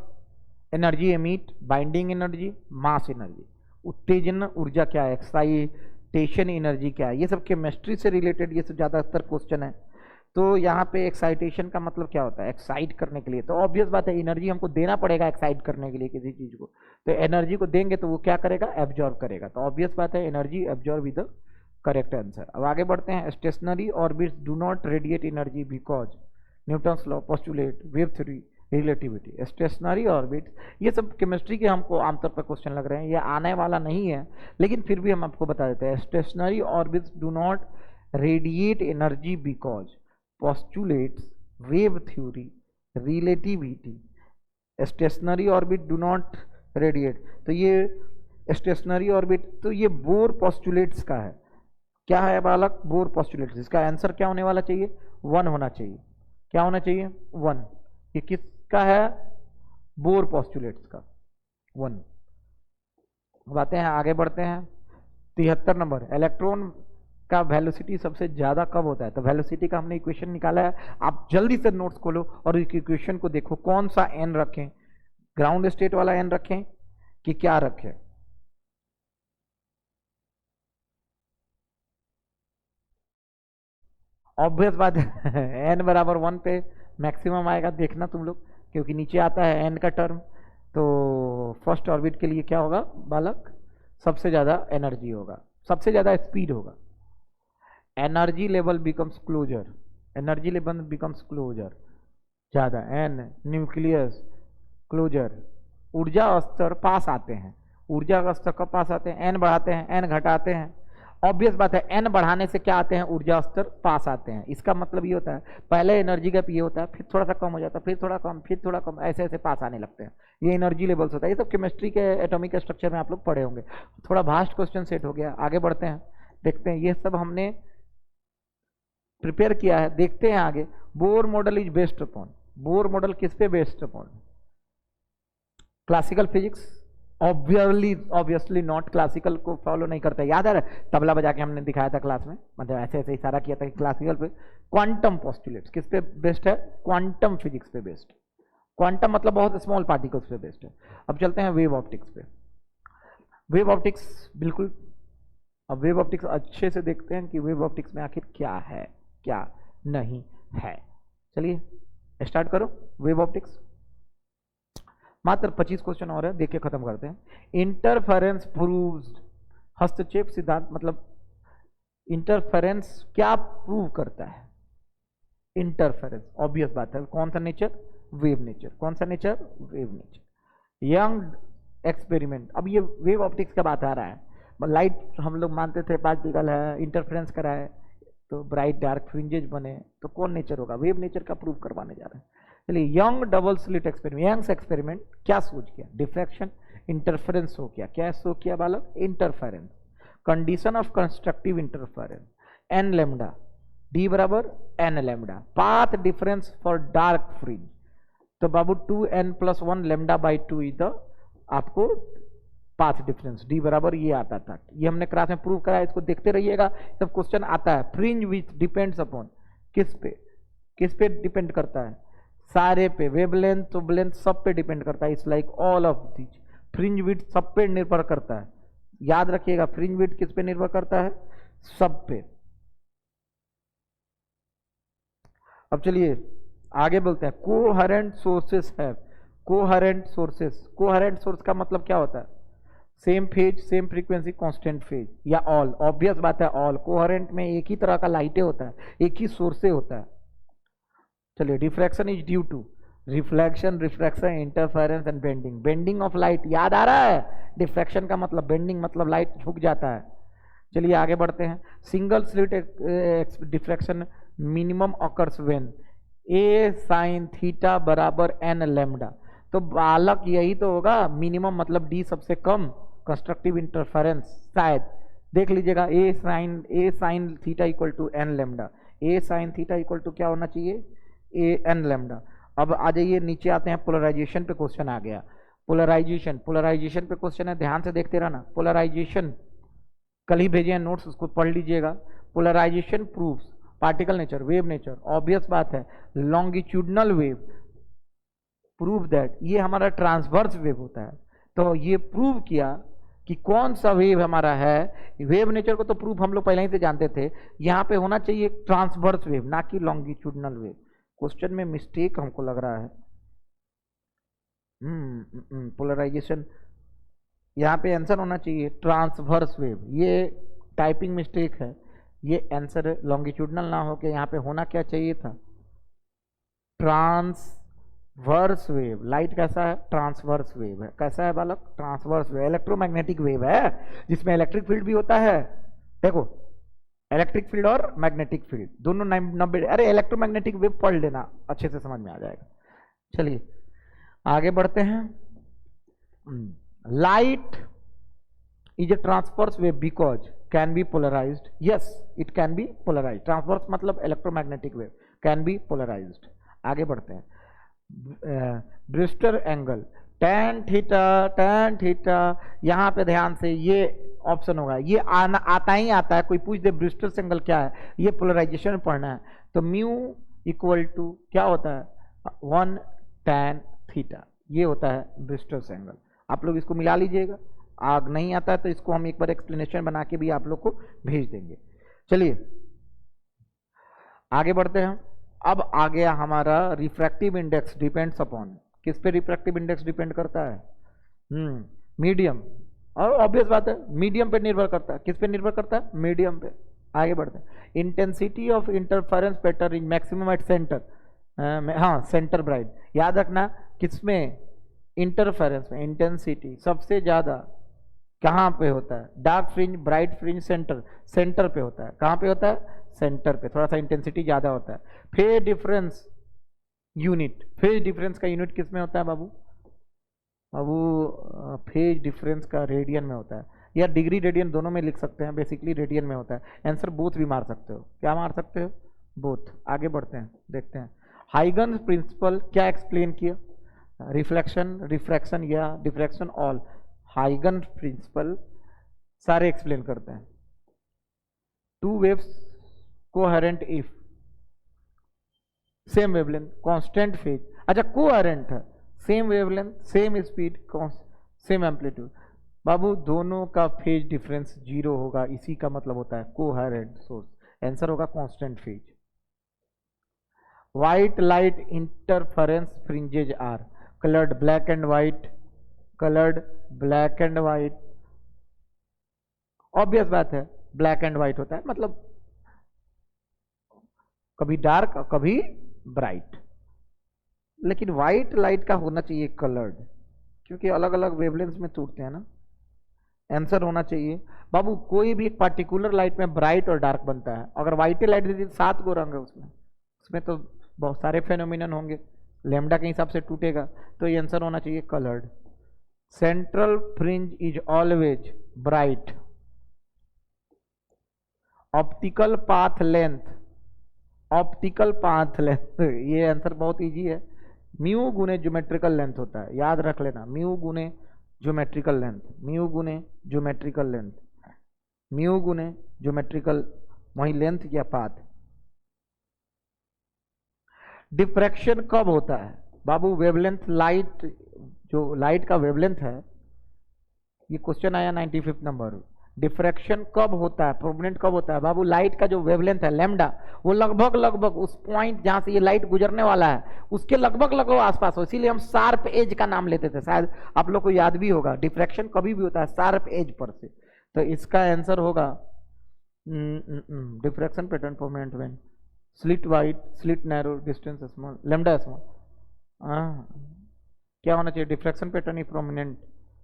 A: energy emit, binding energy, mass energy. उत्तेजना ऊर्जा क्या है? एक्साइटेशन एनर्जी क्या है? ये सब केमिस्ट्री से रिलेटेड, ये सब ज्यादातर क्वेश्चन है। तो यहाँ पे एक्साइटेशन का मतलब क्या होता है? एक्साइट करने के लिए, तो ऑब्वियस बात है एनर्जी हमको देना पड़ेगा एक्साइट करने के लिए किसी चीज को, तो एनर्जी को देंगे तो वो क्या करेगा? एब्जॉर्ब करेगा। तो ऑब्वियस बात है energy absorb is the correct answer. अब आगे बढ़ते हैं। Stationary orbits do not radiate energy because Newton's law, postulate, wave theory, relativity. Stationary orbit, ये सब केमिस्ट्री के हमको आमतौर पर क्वेश्चन लग रहे हैं, ये आने वाला नहीं है, लेकिन फिर भी हम आपको बता देते हैं। Stationary orbits do not radiate energy because postulates, wave theory, relativity. Stationary orbit do not radiate, तो ये स्टेशनरी ऑर्बिट, तो ये बोर पोस्टुलेट्स का है। क्या है बालक? Bore postulates. इसका आंसर क्या होने वाला चाहिए? 1 होना चाहिए। क्या होना चाहिए? 1। ये किसका है? बोर पोस्टुलेट्स का 1। अब आते हैं, आगे बढ़ते हैं। 73 नंबर, इलेक्ट्रॉन का वेलोसिटी सबसे ज्यादा कब होता है? तो वेलोसिटी का हमने इक्वेशन निकाला है, आप जल्दी से नोट्स खोलो और इस इक्वेशन को देखो, कौन सा एन रखें। ग्राउंड स्टेट वाला एन रखें कि क्या रखें? ऑब्वियस बात है एन बराबर 1 पे मैक्सिमम आएगा, देखना तुम लोग, क्योंकि नीचे आता है एन का टर्म। तो फर्स्ट ऑर्बिट के लिए क्या होगा बालक? सबसे ज्यादा एनर्जी होगा, सबसे ज्यादा स्पीड होगा। Energy level becomes closer, energy level becomes closer, ज्यादा एन न्यूक्लियस क्लोजर। ऊर्जा स्तर पास आते हैं, ऊर्जा का स्तर कब पास आते हैं? एन बढ़ाते हैं, एन घटाते हैं। ऑब्वियस बात है एन बढ़ाने से क्या आते हैं? ऊर्जा स्तर पास आते हैं। इसका मतलब ये होता है पहले एनर्जी गैप ये होता है, फिर थोड़ा सा कम हो जाता है, फिर थोड़ा कम, फिर थोड़ा कम, ऐसे ऐसे पास आने लगते हैं। ये एनर्जी लेवल्स होता है। ये सब केमिस्ट्री के एटॉमिक स्ट्रक्चर में आप लोग पढ़े होंगे। थोड़ा भास्ट क्वेश्चन सेट हो गया, आगे बढ़ते हैं, देखते हैं। ये सब हमने प्रिपेयर किया है, देखते हैं आगे। Bohr model is based upon, Bohr model किस पे based upon? Classical physics? Obviously not, classical को फॉलो नहीं करता। याद है तबला बजा के हमने दिखाया था क्लास में, मतलब ऐसे ऐसे इशारा किया था कि क्लासिकल पे। क्वांटम पोस्टुलेट्स किस पे बेस्ड है? क्वांटम फिजिक्स पे बेस्ड। क्वांटम मतलब बहुत स्मॉल पार्टिकल्स पे बेस्ड है। अब चलते हैं वेव ऑप्टिक्स पे। वेव ऑप्टिक्स बिल्कुल, अब वेव ऑप्टिक्स अच्छे से देखते हैं कि वेव ऑप्टिक्स में आखिर क्या है क्या नहीं है। चलिए स्टार्ट करो वेव ऑप्टिक्स। मात्र 25 क्वेश्चन और है, देख के खत्म करते हैं। इंटरफेरेंस प्रूव्स, हस्तक्षेप सिद्धांत मतलब इंटरफेरेंस क्या प्रूव करता है? इंटरफेरेंस ऑब्वियस बात है, कौन सा नेचर? Wave nature. कौन सा nature? Wave nature. Young experiment, अब ये वेव ऑप्टिक्स का बात आ रहा है। लाइट हम लोग मानते थे पार्टिकल है, इंटरफेरेंस कराए तो ब्राइट डार्क फ्रिंजेज बने, तो कौन नेचर होगा? वेव नेचर का प्रूव करवाने जा रहे हैं। चलिए Young double slit experiment, Young's experiment क्या सोच किया? डिफ्रैक्शन इंटरफेरेंस हो किया। क्या शो किया बालक? Interference. Condition of constructive interference n lambda, d बराबर n lambda. Path difference for dark fringe, तो बाबू 2n+1 lambda by 2 is the आपको पाथ डिफरेंस। डी बराबर ये आता था, ये हमने क्लास में प्रूव करा है, इसको देखते रहिएगा, सब क्वेश्चन आता है। फ्रिंज विच डिपेंड्स अपॉन, किस पे? किस पे डिपेंड करता है? सारे पे, वेवलेंथ टुबलेंथ सब पे डिपेंड करता है। It's like all of this. Fringe width सब पे निर्भर करता है, याद रखिएगा। फ्रिंज विड्थ किस पे निर्भर करता है? सब पे। अब चलिए आगे बोलते हैं। कोहेरेंट सोर्सेस है, कोहेरेंट सोर्सेस, कोहेरेंट सोर्स का मतलब क्या होता है? Same phase, same frequency, constant phase, या ऑल। ऑब्वियस बात है ऑल। कोहेरेंट में एक ही तरह का लाइटें होता है, एक ही सोर्स से होता है। चलिए diffraction is due to reflection, refraction, interference and bending. Bending of light याद आ रहा है? डिफ्रैक्शन का मतलब बेंडिंग, मतलब लाइट झुक जाता है। चलिए आगे बढ़ते हैं। Single slit diffraction minimum occurs when A sine theta बराबर एन लेमडा। तो बालक यही तो होगा, मिनिमम मतलब डी सबसे कम, कंस्ट्रक्टिव इंटरफेरेंस शायद। देख लीजिएगा, a sine theta equal to n lambda. A sine theta equal to क्या होना चाहिए? A n lambda. अब आ जाइए नीचे आते हैं, पोलराइजेशन पे क्वेश्चन आ गया। पोलराइजेशन, पोलराइजेशन पे क्वेश्चन है, ध्यान से देखते रहना। पोलराइजेशन कल ही भेजे हैं नोट्स, उसको पढ़ लीजिएगा। Polarisation proves particle nature, wave nature. Obvious बात है लॉन्गिट्यूडनल वेव प्रूव दैट, ये हमारा ट्रांसवर्स वेव होता है। तो ये प्रूव किया कि कौन सा वेव हमारा है। वेव नेचर को तो प्रूफ हम लोग पहले ही से जानते थे, यहाँ पे होना चाहिए ट्रांसवर्स वेव, ना कि लॉन्गिट्यूडनल वेव। क्वेश्चन में मिस्टेक हमको लग रहा है। पोलराइजेशन, यहाँ पे आंसर होना चाहिए ट्रांसवर्स वेव, ये टाइपिंग मिस्टेक है, ये आंसर लॉन्गिट्यूडनल ना हो के यहाँ पे होना क्या चाहिए था? Transverse wave. लाइट कैसा है? ट्रांसवर्स वेव है। कैसा है बालक? Transverse wave. इलेक्ट्रोमैग्नेटिक वेव है जिसमें इलेक्ट्रिक फील्ड भी होता है। देखो इलेक्ट्रिक फील्ड और मैग्नेटिक फील्ड दोनों 90, अरे इलेक्ट्रोमैग्नेटिक वेव पढ़ लेना, अच्छे से समझ में आ जाएगा। चलिए आगे बढ़ते हैं। Light is a transverse wave because can be polarised. Yes it can be polarised. Transverse मतलब electromagnetic wave, can be polarised. आगे बढ़ते हैं। ब्रिस्टर एंगल tan थीटा, यहाँ पे ध्यान से ये ऑप्शन होगा, ये आता ही आता है। कोई पूछ दे ब्रिस्टर एंगल क्या है, ये पोलराइजेशन में पढ़ना है। तो म्यू इक्वल टू क्या होता है? 1 tan थीटा। ये होता है ब्रिस्टल्स एंगल। आप लोग इसको मिला लीजिएगा, आग नहीं आता है तो इसको हम एक बार एक्सप्लेनेशन बना के भी आप लोग को भेज देंगे। चलिए आगे बढ़ते हैं। अब आ गया हमारा रिफ्रैक्टिव इंडेक्स डिपेंड्स अपॉन, किस पे रिफ्रैक्टिव इंडेक्स डिपेंड करता है? मीडियम, और ऑब्वियस बात है मीडियम पे निर्भर करता है। किस पे निर्भर करता है? मीडियम पे। आगे बढ़ते हैं। Intensity of interference pattern in maximum at centre, हाँ सेंटर ब्राइट, याद रखना किसमें? इंटरफेरेंस में इंटेंसिटी सबसे ज्यादा कहाँ पे होता है? Dark fringe, bright fringe, centre, centre पे होता है। कहाँ पे होता है? सेंटर पे, थोड़ा सा इंटेंसिटी ज्यादा होता है। Phase difference unit, phase difference का यूनिट किस में होता है बाबू? बाबू फेज डिफरेंस का रेडियन में होता है, या डिग्री रेडियन दोनों में लिख सकते हैं, बेसिकली रेडियन में होता है। आंसर बोथ भी मार सकते हो। क्या मार सकते हो? बोथ। आगे बढ़ते हैं, देखते हैं हाइगन्स प्रिंसिपल क्या एक्सप्लेन किया? रिफ्लेक्शन, रिफ्रैक्शन या डिफ्रैक्शन, ऑल। हाइगन्स प्रिंसिपल सारे एक्सप्लेन करते हैं। Two waves coherent if same wavelength, constant phase. अच्छा कोहेरेंट है, same wavelength, same speed, same amplitude. बाबू दोनों का फेज डिफरेंस जीरो होगा, इसी का मतलब होता है कोहेरेंट सोर्स। आंसर होगा constant phase. White light interference fringes are coloured black and white, coloured black and white. Obvious बात है ब्लैक एंड व्हाइट होता है, मतलब कभी डार्क और कभी ब्राइट। लेकिन व्हाइट लाइट का होना चाहिए कलर्ड, क्योंकि अलग अलग वेवलेंथ में टूटते हैं ना। आंसर होना चाहिए बाबू कोई भी पर्टिकुलर लाइट में ब्राइट और डार्क बनता है। अगर व्हाइट लाइट दे दी 7 गो रंग है उसमें, उसमें तो बहुत सारे फेनोमिनन होंगे, लैम्डा के हिसाब से टूटेगा, तो ये आंसर होना चाहिए coloured. Central fringe is always bright. Optical path length, optical path length, ये आंसर बहुत इजी है। म्यू गुने ज्योमेट्रिकल लेंथ होता है, याद रख लेना। म्यू गुने ज्योमेट्रिकल लेंथ, म्यू गुने ज्योमेट्रिकल लेंथ, म्यू गुने ज्योमेट्रिकल, वही लेंथ या पाथ। डिफ्रैक्शन कब होता है बाबू? वेवलेंथ लाइट, जो लाइट का वेवलेंथ है, ये क्वेश्चन आया 95 नंबर। डिफ्रैक्शन कब होता है, प्रोमिनेंट कब होता है बाबू? लाइट का जो वेवलेंथ है लैम्डा, वो लगभग लगभग उस पॉइंट जहां से ये लाइट गुजरने वाला है उसके लगभग लगभग आसपास हो, इसीलिए हम शार्प एज का नाम लेते थे। शायद आप लोग को याद भी होगा, डिफ्रैक्शन कभी भी होता है शार्प एज पर से। तो इसका आंसर होगा diffraction pattern prominent when slit wide, slit narrow, distance small, lambda small. क्या होना चाहिए? डिफ्रैक्शन पैटर्न ही प्रोमिनेंट,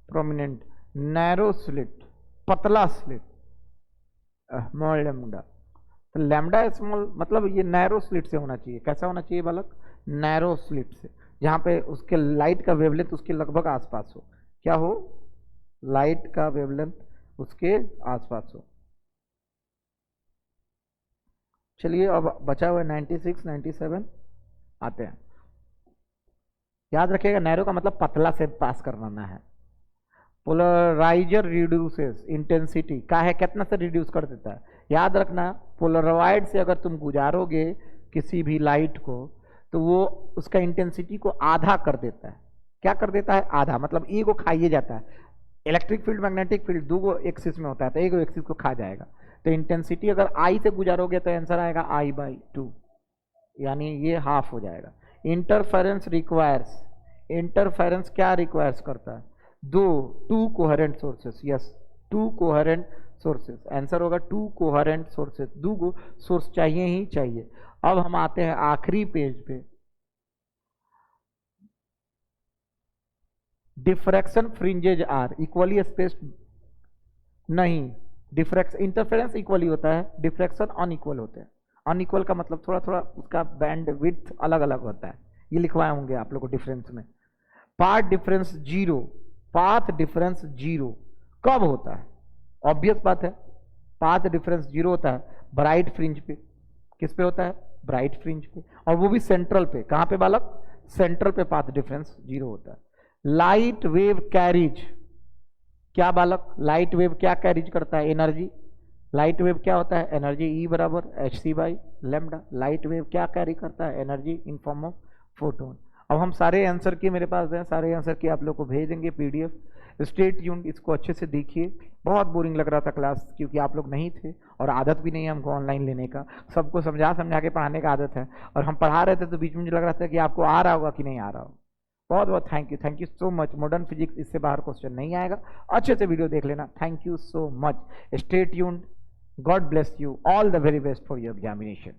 A: प्रोमिनेंट नैरो स्लिट, पतला स्लिट, स्मॉल लैम्डा। तो लैम्डा स्मॉल मतलब ये नैरो स्लिट से होना चाहिए। कैसा होना चाहिए बालक? नैरो स्लिट से, जहां पे उसके लाइट का वेवलेंथ उसके लगभग आसपास हो। क्या हो? लाइट का वेवलेंथ उसके आसपास हो। चलिए अब बचा हुआ 96, 97 आते हैं। याद रखिएगा नैरो का मतलब पतला से पास करवाना है। पोलराइजर रिड्यूसेस इंटेंसिटी का है, कितना से रिड्यूस कर देता है? याद रखना पोलराइड से अगर तुम गुजारोगे किसी भी लाइट को तो वो उसका इंटेंसिटी को आधा कर देता है। क्या कर देता है? आधा, मतलब ई को खाइए जाता है। इलेक्ट्रिक फील्ड मैग्नेटिक फील्ड दो गो एक्सिस में होता है, तो एक एक्सिस को खा जाएगा। तो इंटेंसिटी अगर आई से गुजारोगे तो आंसर आएगा I/2, यानी ये हाफ हो जाएगा। इंटरफेरेंस रिक्वायर्स, इंटरफेरेंस क्या रिक्वायर्स करता है? To coherent sources. Yes, to coherent sources. Answer होगा टू कोहेरेंट सोर्सेस, दो गो सोर्स चाहिए ही चाहिए। अब हम आते हैं आखिरी पेज पे। Diffraction fringes are equally spaced नहीं, डिफ्रैक्शन इंटरफेरेंस इक्वली होता है, डिफ्रैक्शन अनइक्वल होते हैं। अनइक्वल का मतलब थोड़ा थोड़ा उसका बैंड विड्थ अलग अलग होता है, ये लिखवाए होंगे आप लोग को डिफरेंस में। Path difference zero, path difference zero कब होता है? ऑब्वियस बात है पाथ डिफरेंस जीरो होता है ब्राइट फ्रिंज पे। किस पे होता है? ब्राइट फ्रिंज पे, और वो भी सेंट्रल पे। कहां पे बालक? सेंट्रल पे पाथ डिफरेंस जीरो होता है। लाइट वेव कैरीज, क्या बालक? लाइट वेव क्या कैरीज करता है? एनर्जी। लाइट वेव क्या होता है? Energy E = hc/λ। Light wave क्या कैरी करता है? Energy in form of photon. अब हम सारे आंसर के मेरे पास हैं, सारे आंसर के आप लोग को भेज देंगे पीडीएफ। स्टे ट्यून्ड, इसको अच्छे से देखिए। बहुत बोरिंग लग रहा था क्लास, क्योंकि आप लोग नहीं थे और आदत भी नहीं है हमको ऑनलाइन लेने का। सबको समझा समझा के पढ़ाने का आदत है, और हम पढ़ा रहे थे तो बीच में मुझे लग रहा था कि आपको आ रहा होगा कि नहीं आ रहा होगा। बहुत बहुत thank you so much. Modern physics इससे बाहर क्वेश्चन नहीं आएगा, अच्छे से वीडियो देख लेना। Thank you so much. Stay tuned, God bless you, all the very best for your examination.